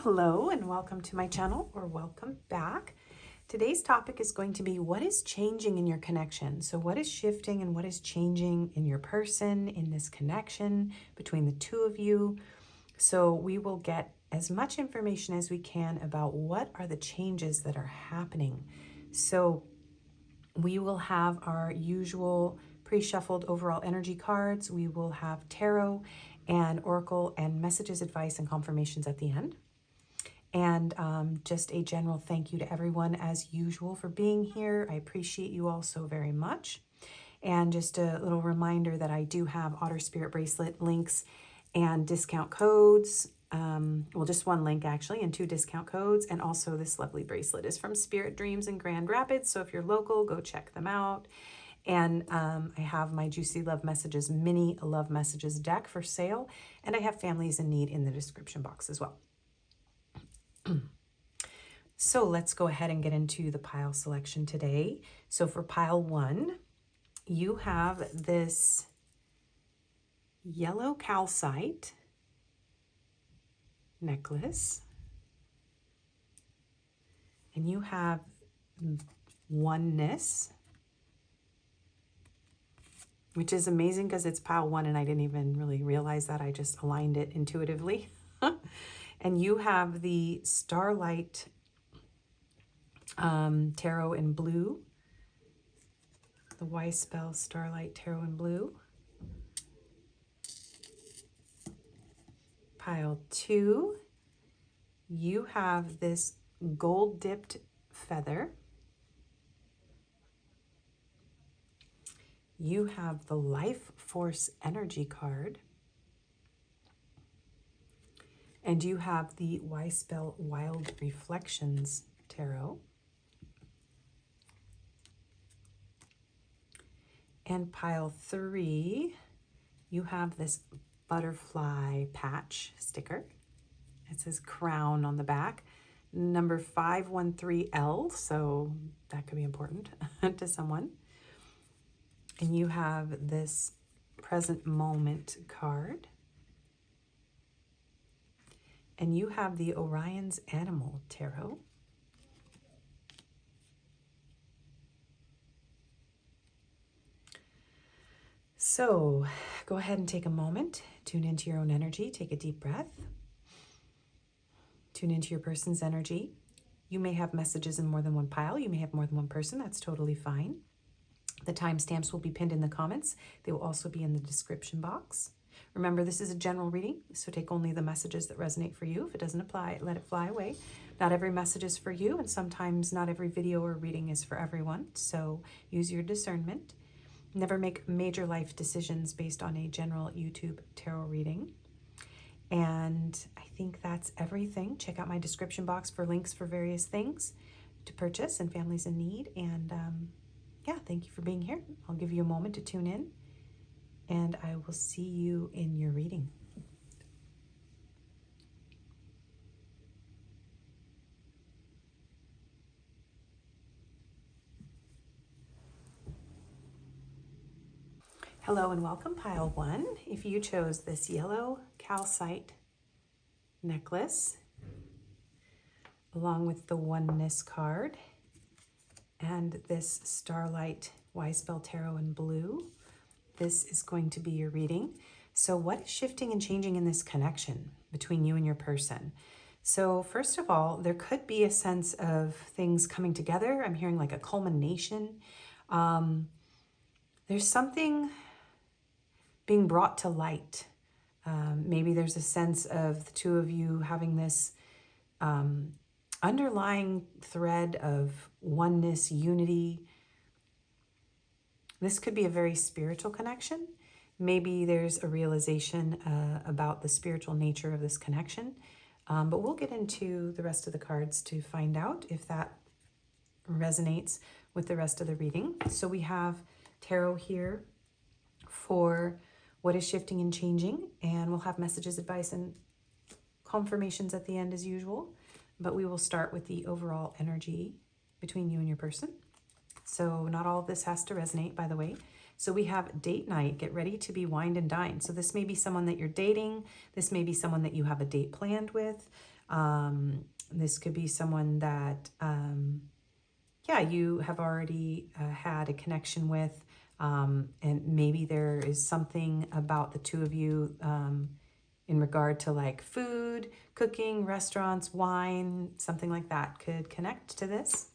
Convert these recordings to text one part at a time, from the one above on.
Hello and welcome to my channel, or welcome back. Today's topic is going to be what is changing in your connection. So what is shifting and what is changing in your person, in this connection between the two of you. So we will get as much information as we can about what are the changes that are happening. So we will have our usual pre-shuffled overall energy cards. We will have tarot and oracle and messages, advice, and confirmations at the end. And just a general thank you to everyone as usual for being here. I appreciate you all so very much. And just a little reminder that I do have Otter Spirit bracelet links and discount codes. Well, just one link actually and 2 discount codes. And also this lovely bracelet is from Spirit Dreams in Grand Rapids. So if you're local, go check them out. And I have my Juicy Love Messages mini Love Messages deck for sale. And I have Families in Need in the description box as well. So let's go ahead and get into the pile selection today. So for pile 1, you have this yellow calcite necklace. And you have oneness, which is amazing because it's pile 1 and I didn't even really realize that. I just aligned it intuitively. And you have the Starlight Tarot in blue, the Y spell Starlight Tarot in blue. Pile 2, you have this gold dipped feather. You have the Life Force Energy card. And you have the Y spell Wild Reflections Tarot. And pile 3, you have this butterfly patch sticker. It says crown on the back. Number 513L, so that could be important to someone. And you have this present moment card. And you have the Orion's Animal Tarot. So go ahead and take a moment, tune into your own energy, take a deep breath, tune into your person's energy. You may have messages in more than one pile. You may have more than one person. That's totally fine. The timestamps will be pinned in the comments. They will also be in the description box. Remember, this is a general reading, so take only the messages that resonate for you. If it doesn't apply, let it fly away. Not every message is for you, and sometimes not every video or reading is for everyone, so use your discernment. Never make major life decisions based on a general YouTube tarot reading. And I think that's everything. Check out my description box for links for various things to purchase and Families in Need. And yeah, thank you for being here. I'll give you a moment to tune in. And I will see you in your reading. Hello and welcome, pile 1. If you chose this yellow calcite necklace, along with the oneness card, and this Starlight Y spell Tarot in blue, this is going to be your reading. So what is shifting and changing in this connection between you and your person? So first of all, there could be a sense of things coming together. I'm hearing like a culmination. There's something being brought to light. Maybe there's a sense of the two of you having this underlying thread of oneness, unity. This could be a very spiritual connection. Maybe there's a realization about the spiritual nature of this connection. But we'll get into the rest of the cards to find out if that resonates with the rest of the reading. So we have tarot here for what is shifting and changing. And we'll have messages, advice, and confirmations at the end as usual. But we will start with the overall energy between you and your person. So not all of this has to resonate, by the way. So we have date night, get ready to be wined and dined. So this may be someone that you're dating. This may be someone that you have a date planned with. This could be someone that, yeah, you have already had a connection with, and maybe there is something about the two of you in regard to like food, cooking, restaurants, wine, something like that could connect to this.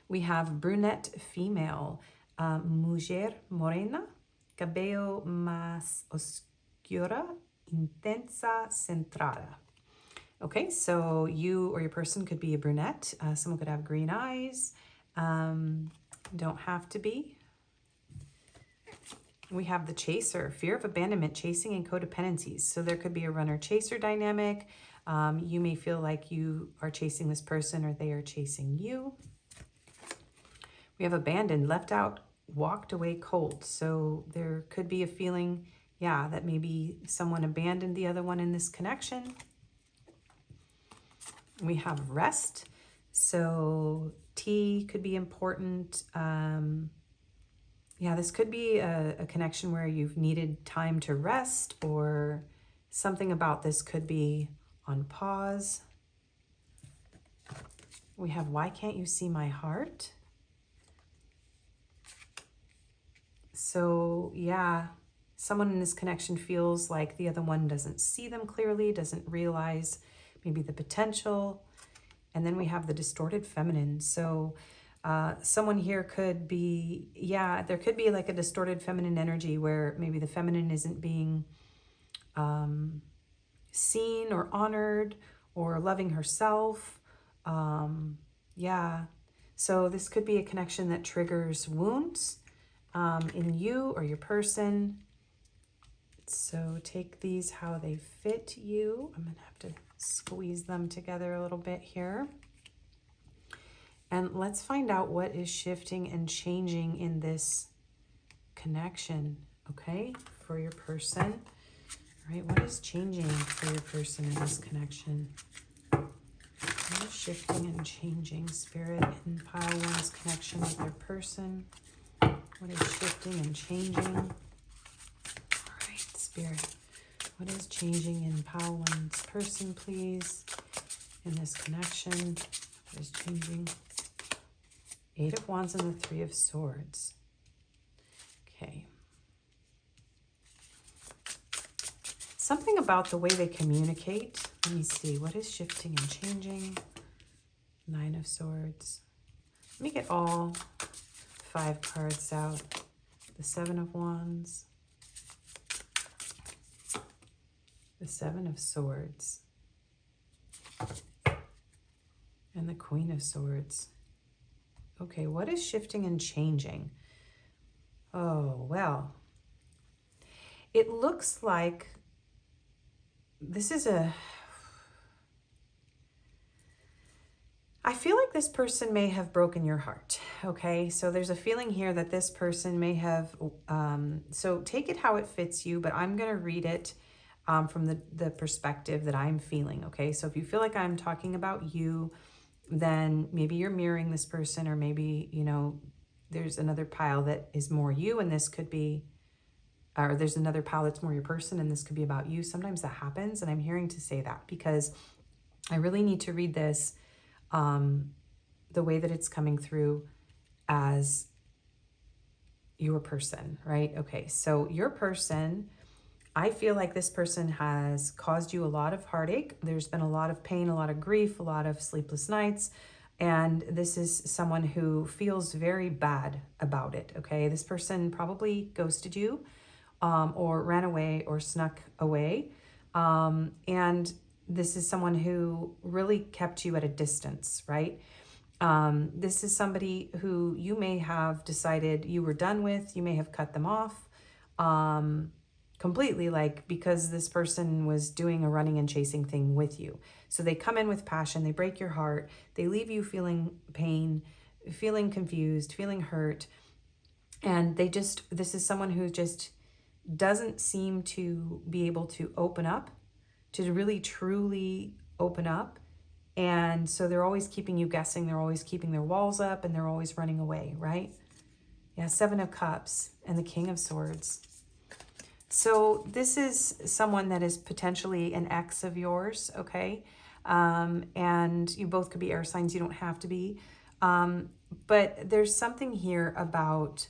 We have brunette female, mujer morena, cabello más oscura, intensa, centrada. Okay, so you or your person could be a brunette. Someone could have green eyes. Don't have to be. We have the chaser, fear of abandonment, chasing, and codependencies. So there could be a runner-chaser dynamic. You may feel like you are chasing this person or they are chasing you. We have abandoned, left out, walked away cold. So there could be a feeling, yeah, that maybe someone abandoned the other one in this connection. We have rest. So tea could be important. Yeah, this could be a connection where you've needed time to rest, or something about this could be on pause. We have, why can't you see my heart? So yeah, someone in this connection feels like the other one doesn't see them clearly, doesn't realize maybe the potential. And then we have the distorted feminine. So someone here could be, yeah, there could be like a distorted feminine energy where maybe the feminine isn't being seen or honored or loving herself. Yeah, so this could be a connection that triggers wounds in you or your person. So take these how they fit you. I'm going to have to squeeze them together a little bit here. And let's find out what is shifting and changing in this connection, okay, for your person. All right, what is changing for your person in this connection? What is shifting and changing, Spirit, in Pile 1's connection with their person? What is shifting and changing? All right, Spirit, what is changing in Pile 1's person, please, in this connection? What is changing? 8 of Wands and the 3 of Swords. Okay. Something about the way they communicate. Let me see. What is shifting and changing? 9 of Swords. Let me get all 5 cards out. The 7 of Wands. The 7 of Swords. And the Queen of Swords. Okay, what is shifting and changing? Oh, well, it looks like this is I feel like this person may have broken your heart, okay? So there's a feeling here that this person may have, so take it how it fits you, but I'm going to read it from the perspective that I'm feeling, okay? So if you feel like I'm talking about you, then maybe you're mirroring this person, or maybe, you know, there's another pile that is more you, and this could be, or there's another pile that's more your person, and this could be about you. Sometimes that happens, and I'm hearing to say that because I really need to read this the way that it's coming through as your person, right? Okay, so your person, I feel like this person has caused you a lot of heartache. There's been a lot of pain, a lot of grief, a lot of sleepless nights. And this is someone who feels very bad about it, okay? This person probably ghosted you or ran away or snuck away. And this is someone who really kept you at a distance, right? This is somebody who you may have decided you were done with. You may have cut them off. Completely, like, because this person was doing a running and chasing thing with you. So they come in with passion, they break your heart, they leave you feeling pain, feeling confused, feeling hurt. And this is someone who just doesn't seem to be able to open up, to really truly open up. And so they're always keeping you guessing, they're always keeping their walls up, and they're always running away, right? Yeah, 7 of Cups and the King of Swords. So this is someone that is potentially an ex of yours, okay? And you both could be air signs. You don't have to be. But there's something here about,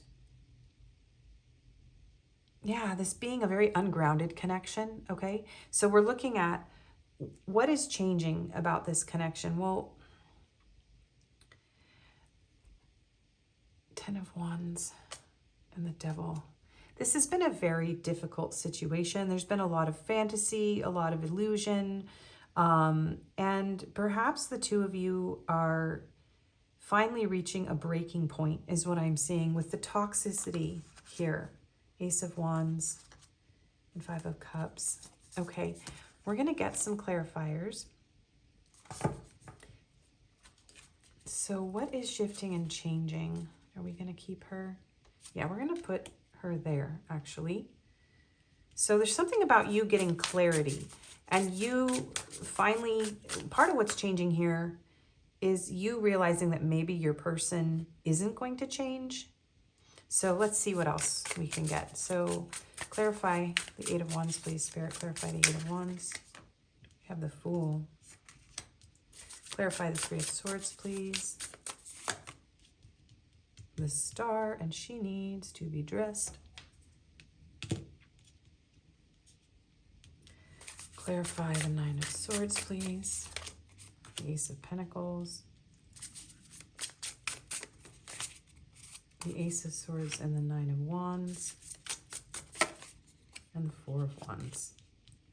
yeah, this being a very ungrounded connection, okay? So we're looking at what is changing about this connection. Well, 10 of Wands and the Devil. This has been a very difficult situation. There's been a lot of fantasy, a lot of illusion, and perhaps the two of you are finally reaching a breaking point, is what I'm seeing with the toxicity here. Ace of Wands and 5 of Cups. Okay, we're going to get some clarifiers. So what is shifting and changing? Are we going to keep her? Yeah, we're going to put her there, actually. So there's something about you getting clarity, and you finally, part of what's changing here is you realizing that maybe your person isn't going to change. So let's see what else we can get. So clarify the 8 of Wands, please, Spirit. Clarify the 8 of Wands. We have the Fool. Clarify the 3 of Swords, please. The Star, and she needs to be dressed. Clarify the 9 of Swords, please. The Ace of Pentacles. The Ace of Swords and the 9 of Wands. And the 4 of Wands.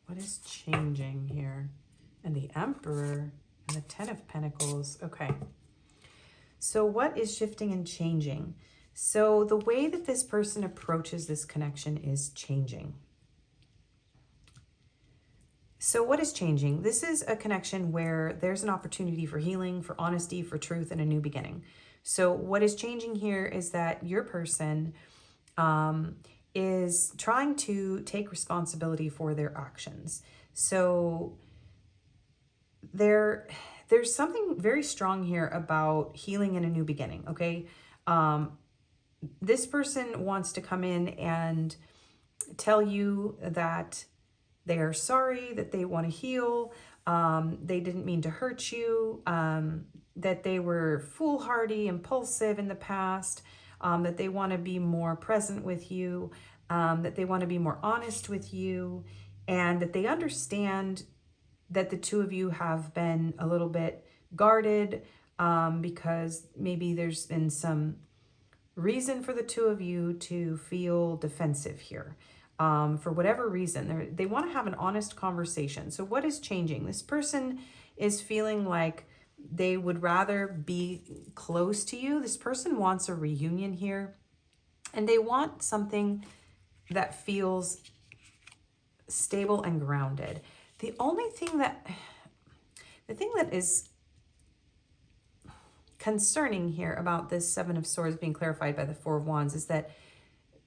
What is changing here? And the Emperor and the 10 of Pentacles. Okay. So what is shifting and changing? So the way that this person approaches this connection is changing. So what is changing? This is a connection where there's an opportunity for healing, for honesty, for truth, and a new beginning. So what is changing here is that your person is trying to take responsibility for their actions. So there's something very strong here about healing and a new beginning, okay? This person wants to come in and tell you that they are sorry, that they want to heal, they didn't mean to hurt you, that they were foolhardy, impulsive in the past, that they want to be more present with you, that they want to be more honest with you, and that they understand that the two of you have been a little bit guarded because maybe there's been some reason for the two of you to feel defensive here. For whatever reason, they want to have an honest conversation. So what is changing? This person is feeling like they would rather be close to you. This person wants a reunion here, and they want something that feels stable and grounded. The thing that is concerning here about this 7 of Swords being clarified by the 4 of Wands is that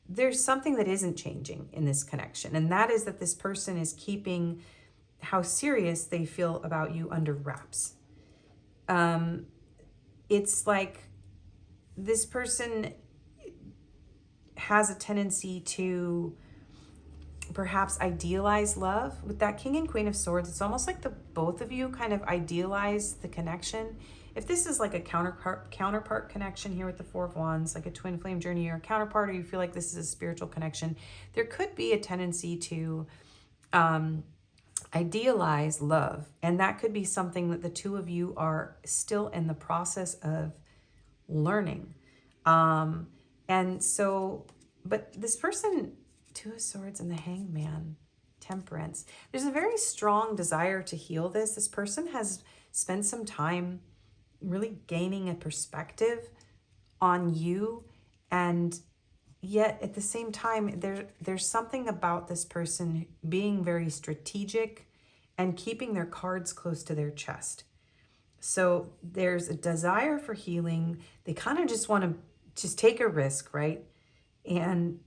there's something that isn't changing in this connection. And that is that this person is keeping how serious they feel about you under wraps. It's like this person has a tendency to perhaps idealize love. With that King and Queen of Swords, it's almost like the both of you kind of idealize the connection. If this is like a counterpart connection here with the 4 of Wands, like a twin flame journey or a counterpart, or you feel like this is a spiritual connection, there could be a tendency to idealize love. And that could be something that the two of you are still in the process of learning. And so, but this person, 2 of Swords and the Hangman, Temperance, there's a very strong desire to heal this. This person has spent some time really gaining a perspective on you, and yet at the same time there's something about this person being very strategic and keeping their cards close to their chest. So there's a desire for healing. They kind of just want to just take a risk, right? And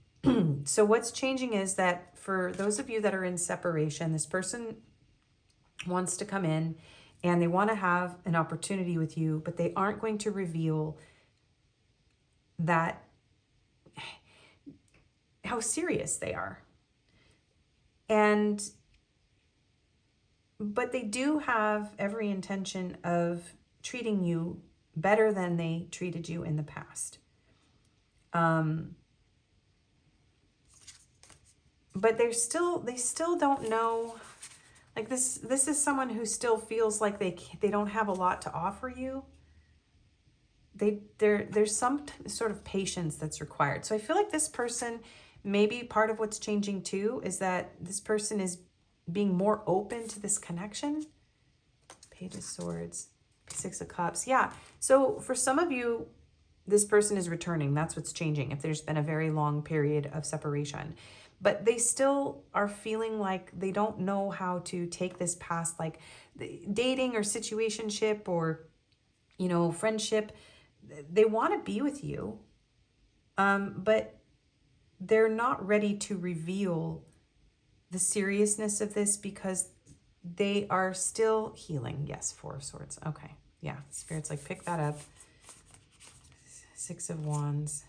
so what's changing is that for those of you that are in separation, this person wants to come in and they want to have an opportunity with you, but they aren't going to reveal that how serious they are. And but they do have every intention of treating you better than they treated you in the past. But they still don't know, like this is someone who still feels like they don't have a lot to offer you. There's some sort of patience that's required. So I feel like this person, maybe part of what's changing too is that this person is being more open to this connection. Page of Swords, Six of Cups. Yeah. So for some of you, this person is returning. That's what's changing. If there's been a very long period of separation, but they still are feeling like they don't know how to take this past, like dating or situationship or, you know, friendship. They want to be with you, but they're not ready to reveal the seriousness of this because they are still healing. Yes, Four of Swords. Okay. Yeah. Spirit's like, pick that up. Six of Wands.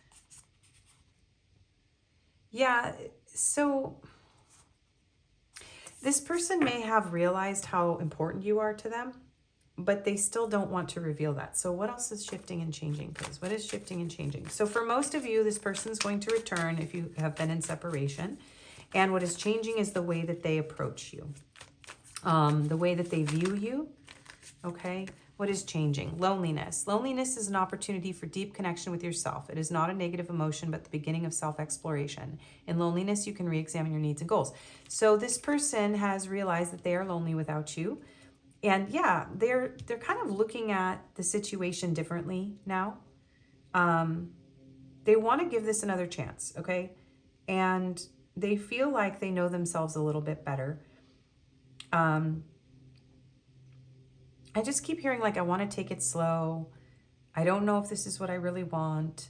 Yeah. So this person may have realized how important you are to them, but they still don't want to reveal that. So what else is shifting and changing, please? What is shifting and changing? So for most of you, this person's going to return if you have been in separation. And what is changing is the way that they approach you, the way that they view you. Okay. What is changing? Loneliness. Loneliness is an opportunity for deep connection with yourself. It is not a negative emotion, but the beginning of self-exploration. In loneliness, you can re-examine your needs and goals. So this person has realized that they are lonely without you. And yeah, they're kind of looking at the situation differently now. They want to give this another chance, okay? And they feel like they know themselves a little bit better. I just keep hearing like, I want to take it slow. I don't know if this is what I really want,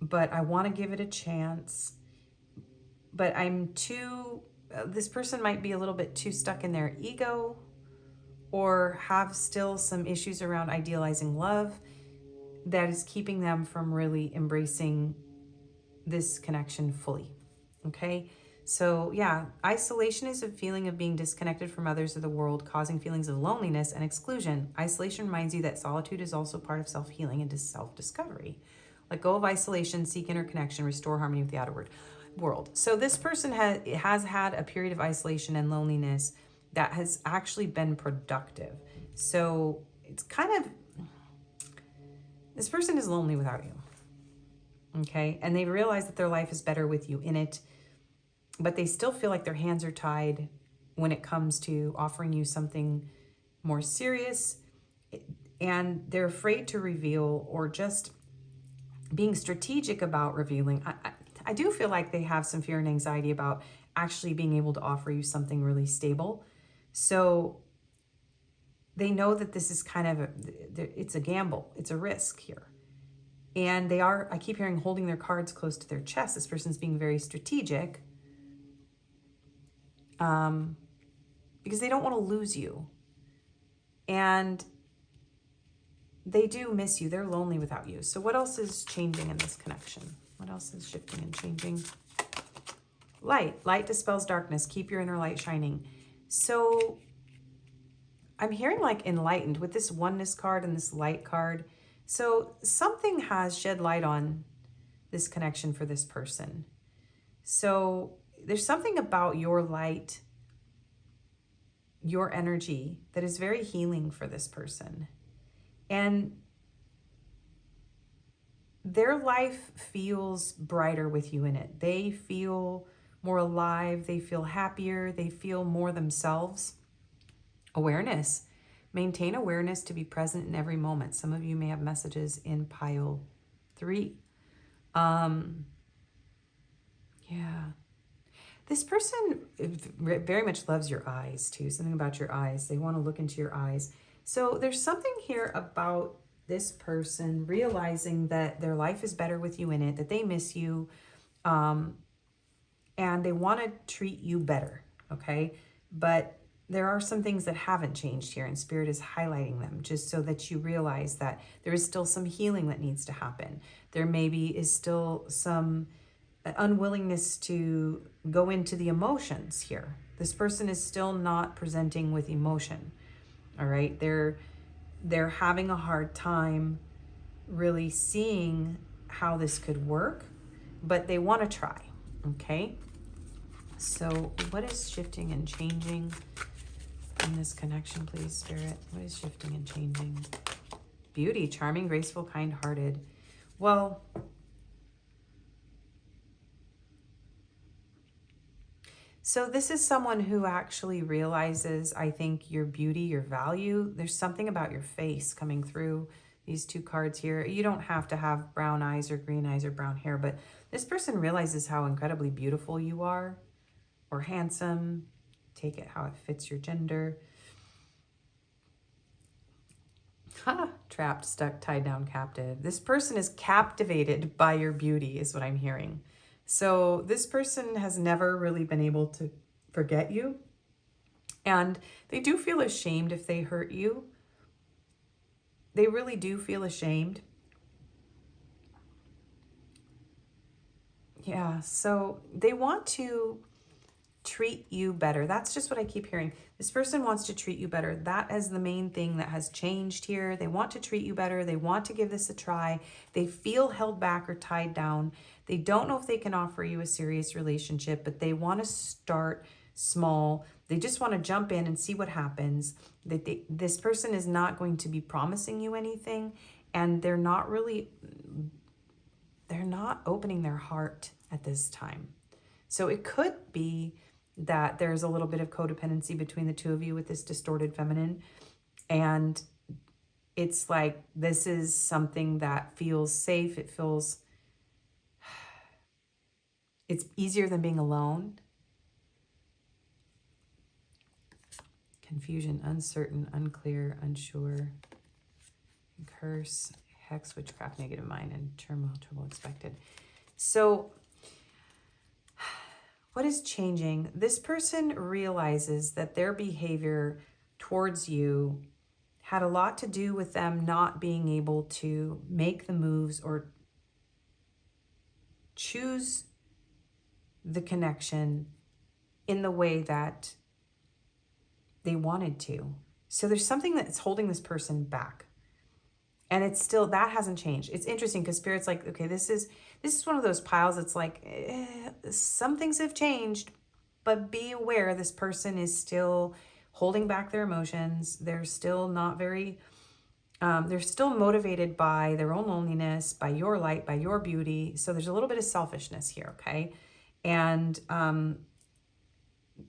but I want to give it a chance. But I'm too, this person might be a little bit too stuck in their ego or have still some issues around idealizing love that is keeping them from really embracing this connection fully. Okay. So yeah, isolation is a feeling of being disconnected from others of the world, causing feelings of loneliness and exclusion. Isolation reminds you that solitude is also part of self-healing and self-discovery. Let go of isolation, seek interconnection, restore harmony with the outer world. So this person has had a period of isolation and loneliness that has actually been productive. So it's kind of, this person is lonely without you. Okay. And they realize that their life is better with you in it, but they still feel like their hands are tied when it comes to offering you something more serious. And they're afraid to reveal or just being strategic about revealing. I do feel like they have some fear and anxiety about actually being able to offer you something really stable. So they know that this is kind of, it's a gamble. It's a risk here. And they are, I keep hearing, holding their cards close to their chest. This person's being very strategic because they don't want to lose you. And they do miss you. They're lonely without you. So what else is changing in this connection? What else is shifting and changing? Light. Light dispels darkness. Keep your inner light shining. So I'm hearing like enlightened with this oneness card and this light card. So something has shed light on this connection for this person. So there's something about your light, your energy that is very healing for this person. And their life feels brighter with you in it. They feel more alive. They feel happier. They feel more themselves. Awareness. Maintain awareness to be present in every moment. Some of you may have messages in pile 3. Yeah. This person very much loves your eyes too. Something about your eyes. They want to look into your eyes. So there's something here about this person realizing that their life is better with you in it, that they miss you, and they want to treat you better, okay? But there are some things that haven't changed here, and Spirit is highlighting them just so that you realize that there is still some healing that needs to happen. There maybe is still some unwillingness to go into the emotions here. This person is still not presenting with emotion. All right. They're having a hard time really seeing how this could work, but they want to try. Okay. So what is shifting and changing in this connection, please, Spirit? What is shifting and changing? Beauty, charming, graceful, kind-hearted. Well, so this is someone who actually realizes, I think, your beauty, your value. There's something about your face coming through these two cards here. You don't have to have brown eyes or green eyes or brown hair, but this person realizes how incredibly beautiful you are, or handsome. Take it how it fits your gender. Trapped, stuck, tied down, captive. This person is captivated by your beauty, is what I'm hearing. So this person has never really been able to forget you. And they do feel ashamed if they hurt you. They really do feel ashamed. Yeah, so they want to treat you better. That's just what I keep hearing. This person wants to treat you better. That is the main thing that has changed here. They want to treat you better. They want to give this a try. They feel held back or tied down. They don't know if they can offer you a serious relationship, but they want to start small. They just want to jump in and see what happens. This person is not going to be promising you anything, and they're not opening their heart at this time. So it could be that there's a little bit of codependency between the two of you with this distorted feminine. And it's like, this is something that feels safe. It feels, it's easier than being alone. Confusion, uncertain, unclear, unsure, curse, hex, witchcraft, negative mind, and turmoil, trouble expected. So what is changing? This person realizes that their behavior towards you had a lot to do with them not being able to make the moves or choose the connection in the way that they wanted to. So there's something that's holding this person back. And it's still, that hasn't changed. It's interesting because Spirit's like, okay, this is one of those piles. It's like, some things have changed, but be aware this person is still holding back their emotions. They're still not very, they're still motivated by their own loneliness, by your light, by your beauty. So there's a little bit of selfishness here, okay? And,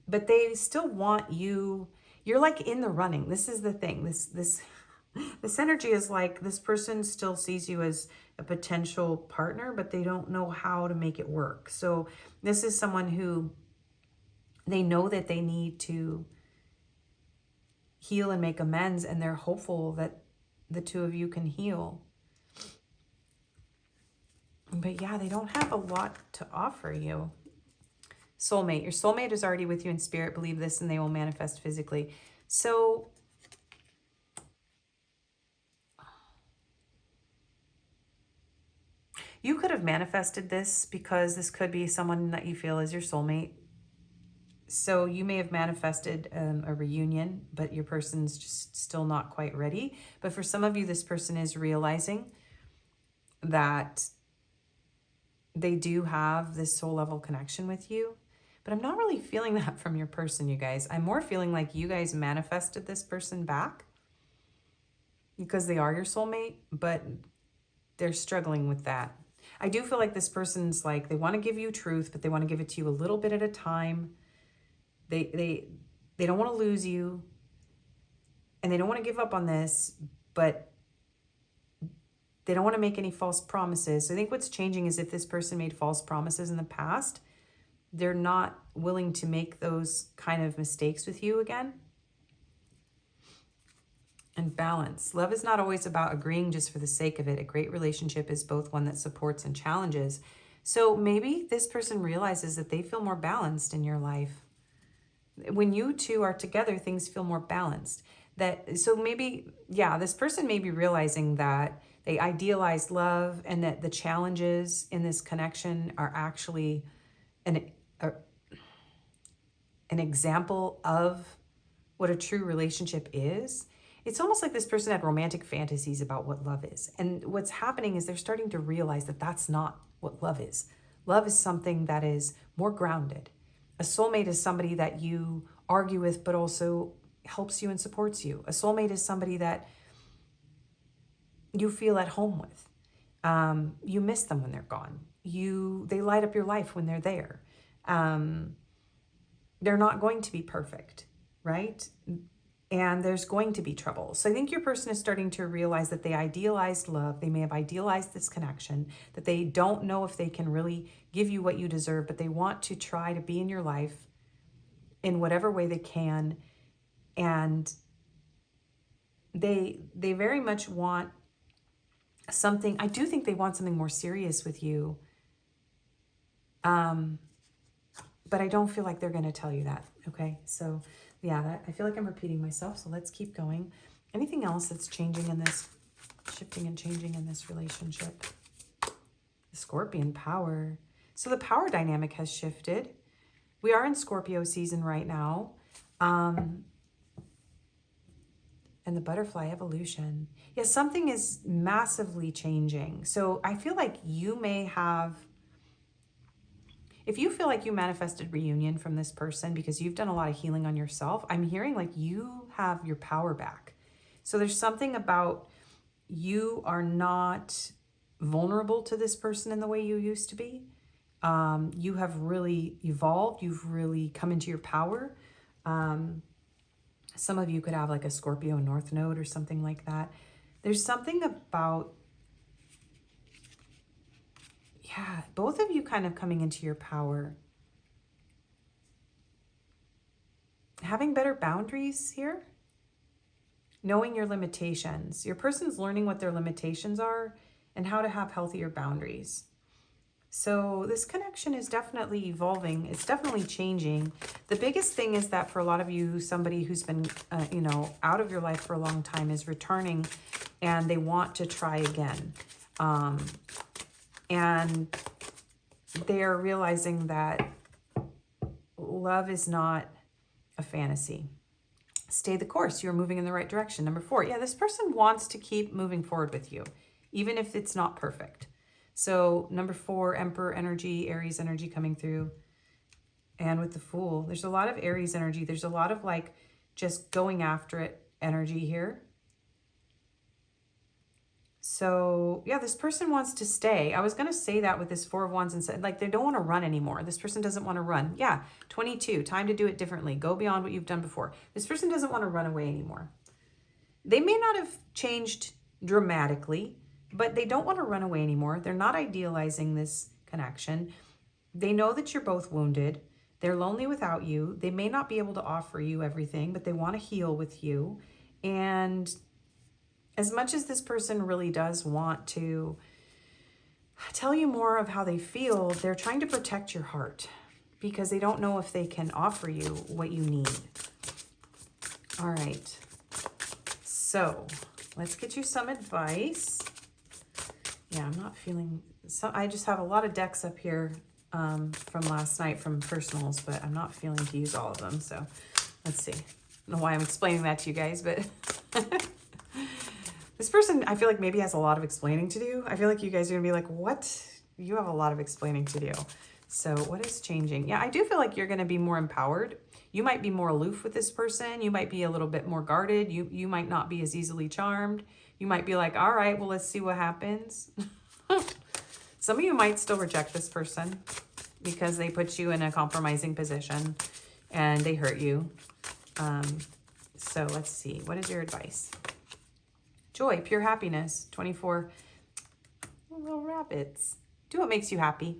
but they still want you. You're like in the running. This is the thing. This energy is like this person still sees you as a potential partner, but they don't know how to make it work. So this is someone who they know that they need to heal and make amends, and they're hopeful that the two of you can heal. But yeah, they don't have a lot to offer you. Soulmate. Your soulmate is already with you in spirit. Believe this and they will manifest physically. So you could have manifested this because this could be someone that you feel is your soulmate. So you may have manifested a reunion, but your person's just still not quite ready. But for some of you, this person is realizing that they do have this soul level connection with you. But I'm not really feeling that from your person, you guys. I'm more feeling like you guys manifested this person back because they are your soulmate, but they're struggling with that. I do feel like this person's like, they want to give you truth, but they want to give it to you a little bit at a time. They don't want to lose you, and they don't want to give up on this, but they don't want to make any false promises. So I think what's changing is if this person made false promises in the past, they're not willing to make those kind of mistakes with you again. And balance. Love is not always about agreeing just for the sake of it. A great relationship is both one that supports and challenges. So maybe this person realizes that they feel more balanced in your life. When you two are together, things feel more balanced. So maybe, yeah, this person may be realizing that they idealize love and that the challenges in this connection are actually an example of what a true relationship is, it's almost like this person had romantic fantasies about what love is. And what's happening is they're starting to realize that that's not what love is. Love is something that is more grounded. A soulmate is somebody that you argue with, but also helps you and supports you. A soulmate is somebody that you feel at home with. You miss them when they're gone. They light up your life when they're there. They're not going to be perfect, right? And there's going to be trouble. So I think your person is starting to realize that they idealized love. They may have idealized this connection, that they don't know if they can really give you what you deserve, but they want to try to be in your life in whatever way they can. And they very much want something. I do think they want something more serious with you. But I don't feel like they're going to tell you that. Okay. So yeah, I feel like I'm repeating myself. So let's keep going. Anything else that's changing in this, shifting and changing in this relationship? The Scorpion power. So the power dynamic has shifted. We are in Scorpio season right now. And the butterfly evolution. Yeah, something is massively changing. So I feel like you may have, if you feel like you manifested reunion from this person because you've done a lot of healing on yourself, I'm hearing like you have your power back. So there's something about you are not vulnerable to this person in the way you used to be. You have really evolved. You've really come into your power. Some of you could have like a Scorpio North Node or something like that. There's something about, yeah, both of you kind of coming into your power. Having better boundaries here. Knowing your limitations. Your person's learning what their limitations are and how to have healthier boundaries. So this connection is definitely evolving. It's definitely changing. The biggest thing is that for a lot of you, somebody who's been, out of your life for a long time is returning and they want to try again. And they are realizing that love is not a fantasy. Stay the course. You're moving in the right direction. Number 4. Yeah, this person wants to keep moving forward with you, even if it's not perfect. So number 4, Emperor energy, Aries energy coming through. And with the Fool, there's a lot of Aries energy. There's a lot of like just going after it energy here. So yeah, this person wants to stay. I was going to say that with this 4 of Wands and said like they don't want to run anymore. This person doesn't want to run. Yeah, 22, time to do it differently. Go beyond what you've done before. This person doesn't want to run away anymore. They may not have changed dramatically, but they don't want to run away anymore. They're not idealizing this connection. They know that you're both wounded. They're lonely without you. They may not be able to offer you everything, but they want to heal with you. And as much as this person really does want to tell you more of how they feel, they're trying to protect your heart because they don't know if they can offer you what you need. All right. So let's get you some advice. Yeah, I'm not feeling, so I just have a lot of decks up here from last night from personals, but I'm not feeling to use all of them. So let's see. I don't know why I'm explaining that to you guys, but this person, I feel like maybe has a lot of explaining to do. I feel like you guys are gonna be like, what? You have a lot of explaining to do. So what is changing? Yeah, I do feel like you're gonna be more empowered. You might be more aloof with this person. You might be a little bit more guarded. You might not be as easily charmed. You might be like, all right, well, let's see what happens. Some of you might still reject this person because they put you in a compromising position and they hurt you. So let's see. What is your advice? Joy, pure happiness, 24. Little rabbits. Do what makes you happy.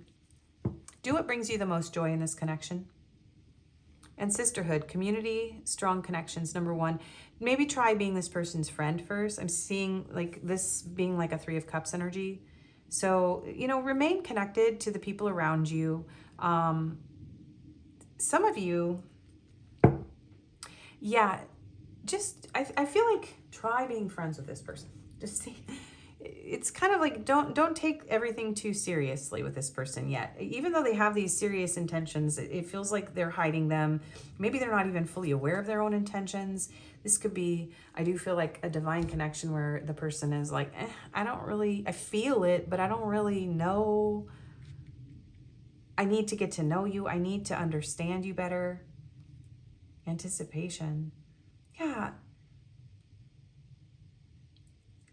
Do what brings you the most joy in this connection. And sisterhood, community, strong connections, number 1. Maybe try being this person's friend first. I'm seeing like this being like a 3 of Cups energy. So, remain connected to the people around you. Some of you, yeah, just, I feel like try being friends with this person. Just see, it's kind of like, don't take everything too seriously with this person yet. Even though they have these serious intentions, it feels like they're hiding them. Maybe they're not even fully aware of their own intentions. This could be, I do feel like a divine connection where the person is like, I feel it, but I don't really know. I need to get to know you. I need to understand you better. Anticipation. Yeah.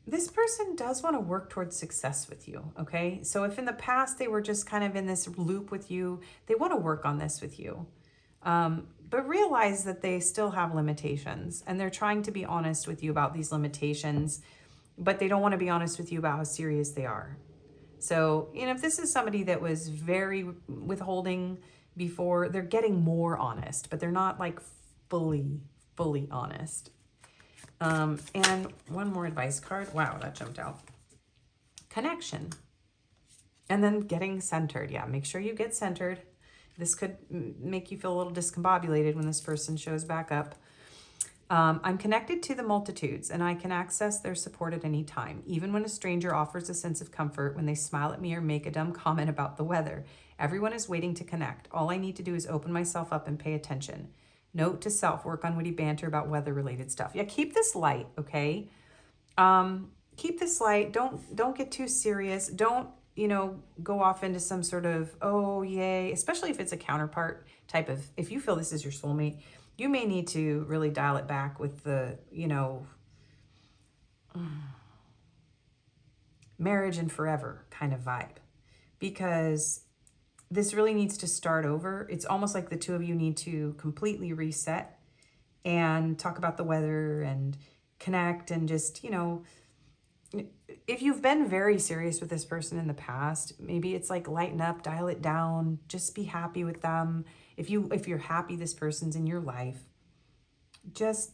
This person does want to work towards success with you, okay? So if in the past they were just kind of in this loop with you, they want to work on this with you. But realize that they still have limitations, and they're trying to be honest with you about these limitations, but they don't want to be honest with you about how serious they are. So, if this is somebody that was very withholding before, they're getting more honest, but they're not like fully honest. And one more advice card. Wow, that jumped out. Connection. And then getting centered. Yeah, make sure you get centered. This could make you feel a little discombobulated when this person shows back up. I'm connected to the multitudes, and I can access their support at any time, even when a stranger offers a sense of comfort when they smile at me or make a dumb comment about the weather. Everyone is waiting to connect. All I need to do is open myself up and pay attention. Note to self, work on witty banter about weather-related stuff. Yeah, keep this light, okay? Keep this light. Don't get too serious. Don't, go off into some sort of, oh, yay, especially if it's a counterpart type of, if you feel this is your soulmate, you may need to really dial it back with the, marriage and forever kind of vibe, because this really needs to start over. It's almost like the two of you need to completely reset and talk about the weather and connect and just, if you've been very serious with this person in the past, maybe it's like lighten up, dial it down, just be happy with them. If you're happy this person's in your life, just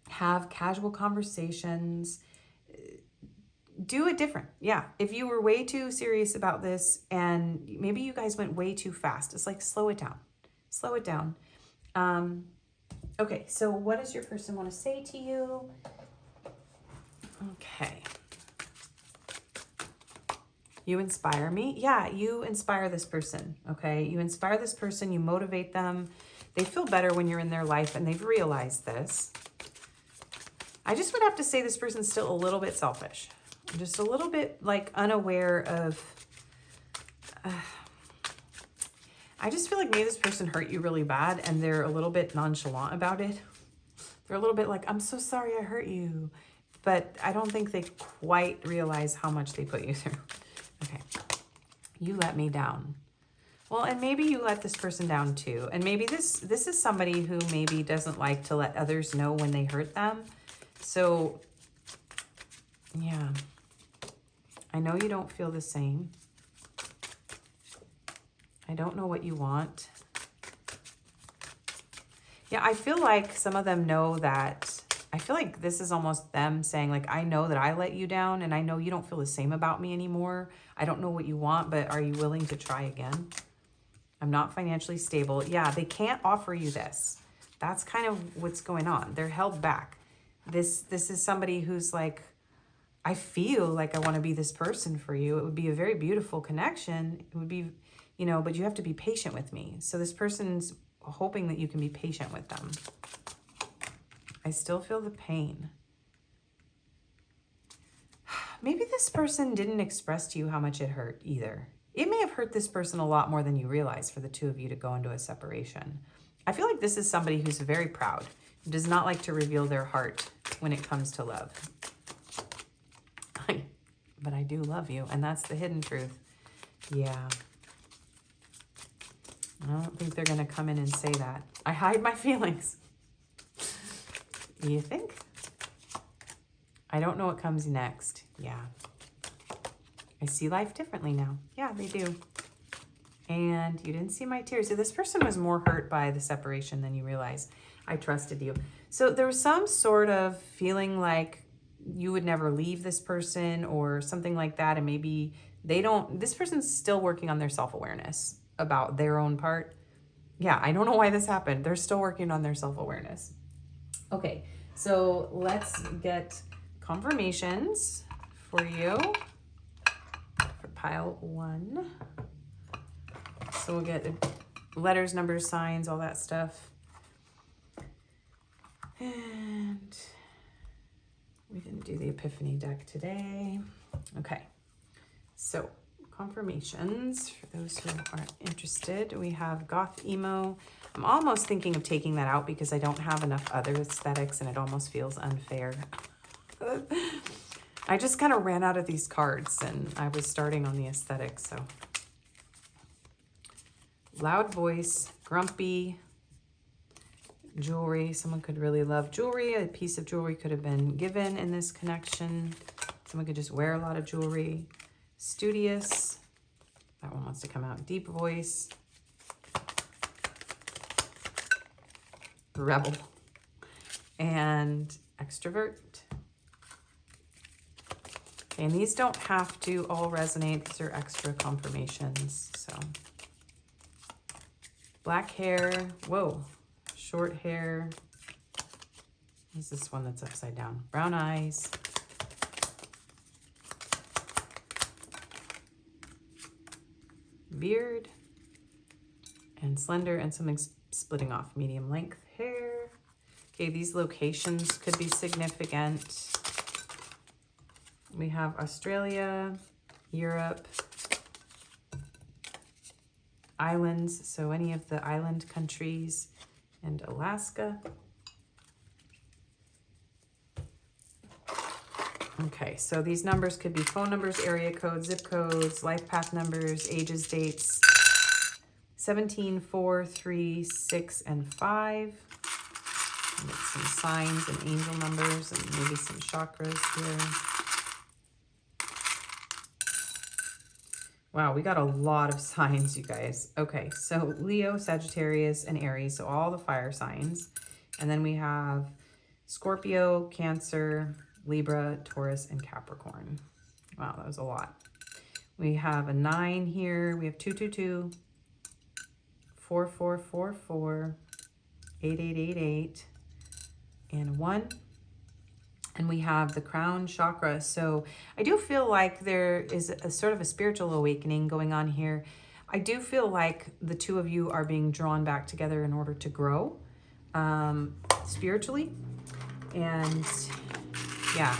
have casual conversations. Do it different. Yeah. If you were way too serious about this and maybe you guys went way too fast, it's like, slow it down. Slow it down. Okay. So what does your person want to say to you? Okay. You inspire me. Yeah. You inspire this person. Okay. You inspire this person. You motivate them. They feel better when you're in their life and they've realized this. I just would have to say this person's still a little bit selfish. Just a little bit like unaware of, I just feel like maybe this person hurt you really bad and they're a little bit nonchalant about it. They're a little bit like, I'm so sorry I hurt you. But I don't think they quite realize how much they put you through. Okay. You let me down. Well, and maybe you let this person down too. And maybe this is somebody who maybe doesn't like to let others know when they hurt them. So, yeah. I know you don't feel the same. I don't know what you want. Yeah, I feel like some of them know that. I feel like this is almost them saying, like, I know that I let you down and I know you don't feel the same about me anymore. I don't know what you want, but are you willing to try again? I'm not financially stable. Yeah, they can't offer you this. That's kind of what's going on. They're held back. This is somebody who's like, I feel like I want to be this person for you. It would be a very beautiful connection. It would be, but you have to be patient with me. So this person's hoping that you can be patient with them. I still feel the pain. Maybe this person didn't express to you how much it hurt either. It may have hurt this person a lot more than you realize for the two of you to go into a separation. I feel like this is somebody who's very proud, does not like to reveal their heart when it comes to love. But I do love you, and that's the hidden truth. Yeah. I don't think they're going to come in and say that. I hide my feelings. You think? I don't know what comes next. Yeah. I see life differently now. Yeah, they do. And you didn't see my tears. So this person was more hurt by the separation than you realize. I trusted you. So there was some sort of feeling like you would never leave this person or something like that. And maybe this person's still working on their self-awareness about their own part. Yeah, I don't know why this happened. They're still working on their self-awareness. Okay, so let's get confirmations for you for pile 1. So we'll get letters, numbers, signs, all that stuff. And we didn't do the Epiphany deck today. Okay, so confirmations for those who aren't interested. We have goth emo. I'm almost thinking of taking that out because I don't have enough other aesthetics and it almost feels unfair. I just kind of ran out of these cards and I was starting on the aesthetics. So loud voice, grumpy, jewelry. Someone could really love jewelry. A piece of jewelry could have been given in this connection. Someone could just wear a lot of jewelry. Studious. That one wants to come out. Deep voice. Rebel. And extrovert. Okay, and these don't have to all resonate. These are extra confirmations. So black hair. Whoa. Short hair. What's this one that's upside down? Brown eyes. Beard. And slender and something splitting off. Medium length hair. Okay, these locations could be significant. We have Australia, Europe, islands, so any of the island countries, and Alaska. Okay, so these numbers could be phone numbers, area codes, zip codes, life path numbers, ages, dates, 17, 4, 3, 6, and 5. And get some signs and angel numbers and maybe some chakras here. Wow, we got a lot of signs, you guys. Okay, so Leo, Sagittarius, and Aries, so all the fire signs. And then we have Scorpio, Cancer, Libra, Taurus, and Capricorn. Wow, that was a lot. We have a 9 here. We have 222, 4444, 8888, and 1. And we have the crown chakra. So I do feel like there is a sort of a spiritual awakening going on here. I do feel like the two of you are being drawn back together in order to grow spiritually. And yeah,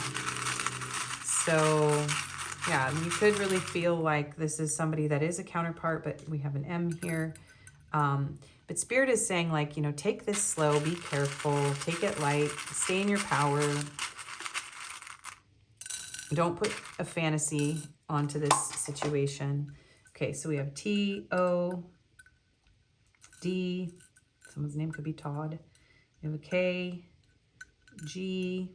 so yeah, you could really feel like this is somebody that is a counterpart, but we have an M here. But Spirit is saying, like, you know, take this slow, be careful, take it light, stay in your power. Don't put a fantasy onto this situation. Okay, so we have T, O, D. Someone's name could be Todd. We have a K, G,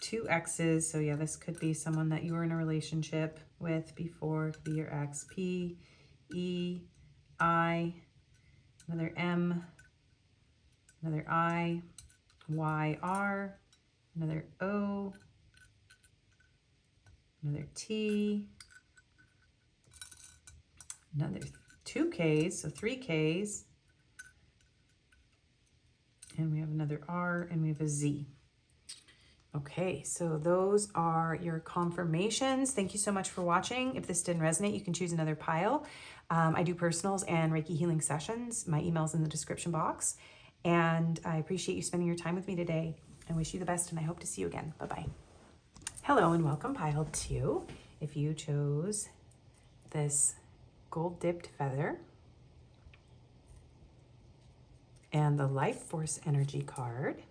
2 X's. So yeah, this could be someone that you were in a relationship with before. It could be your ex. P, E, I, another M, another I, Y, R, another O, another T, another 2 Ks, so 3 Ks, and we have another R, and we have a Z. Okay, so those are your confirmations. Thank you so much for watching. If this didn't resonate, you can choose another pile. I do personals and Reiki healing sessions. My email's in the description box. And I appreciate you spending your time with me today. I wish you the best, and I hope to see you again. Bye-bye. Hello, and welcome, pile 2. If you chose this gold-dipped feather and the Life Force Energy card,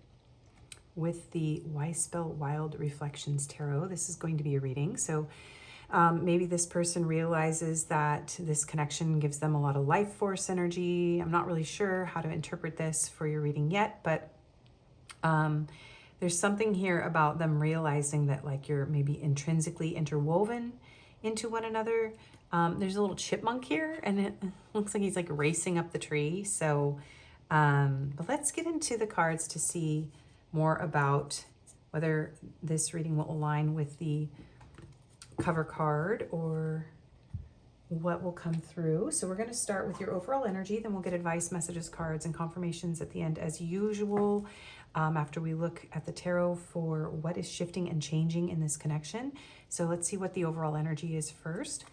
with the Why Spell Wild Reflections Tarot. This is going to be a reading. So maybe this person realizes that this connection gives them a lot of life force energy. I'm not really sure how to interpret this for your reading yet, but there's something here about them realizing that, like, you're maybe intrinsically interwoven into one another. There's a little chipmunk here, and it looks like he's like racing up the tree. So, but let's get into the cards to see more about whether this reading will align with the cover card or what will come through. So we're going to start with your overall energy, then we'll get advice, messages, cards, and confirmations at the end as usual. after we look at the tarot for what is shifting and changing in this connection. So let's see what the overall energy is first.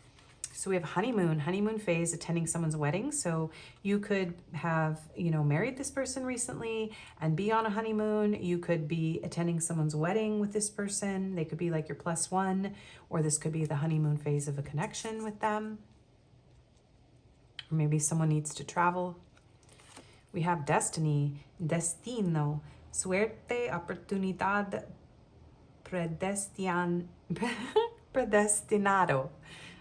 So we have honeymoon phase, attending someone's wedding. So you could have, married this person recently and be on a honeymoon. You could be attending someone's wedding with this person. They could be like your +1, or this could be the honeymoon phase of a connection with them. Or maybe someone needs to travel. We have destiny, destino, suerte, oportunidad, predestinado.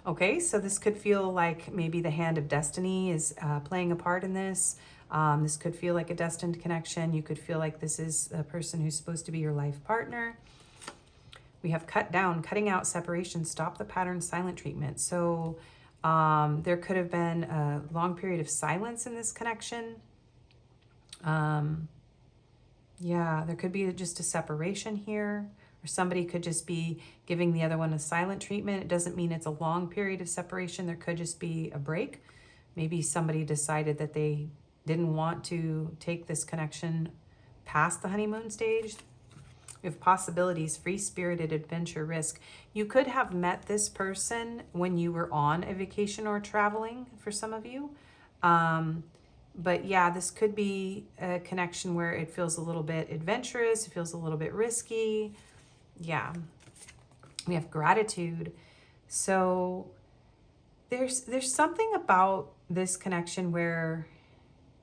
Okay, so this could feel like maybe the hand of destiny is playing a part in this. This could feel like a destined connection. You could feel like this is a person who's supposed to be your life partner. We have cut down, cutting out, separation, stop the pattern, silent treatment. So there could have been a long period of silence in this connection. Yeah, there could be just a separation here, or somebody could just be giving the other one a silent treatment. It doesn't mean it's a long period of separation. There could just be a break. Maybe somebody decided that they didn't want to take this connection past the honeymoon stage. We have possibilities, free-spirited, adventure, risk. You could have met this person when you were on a vacation or traveling for some of you. But yeah, this could be a connection where it feels a little bit adventurous. It feels a little bit risky. Yeah. We have gratitude. So there's something about this connection where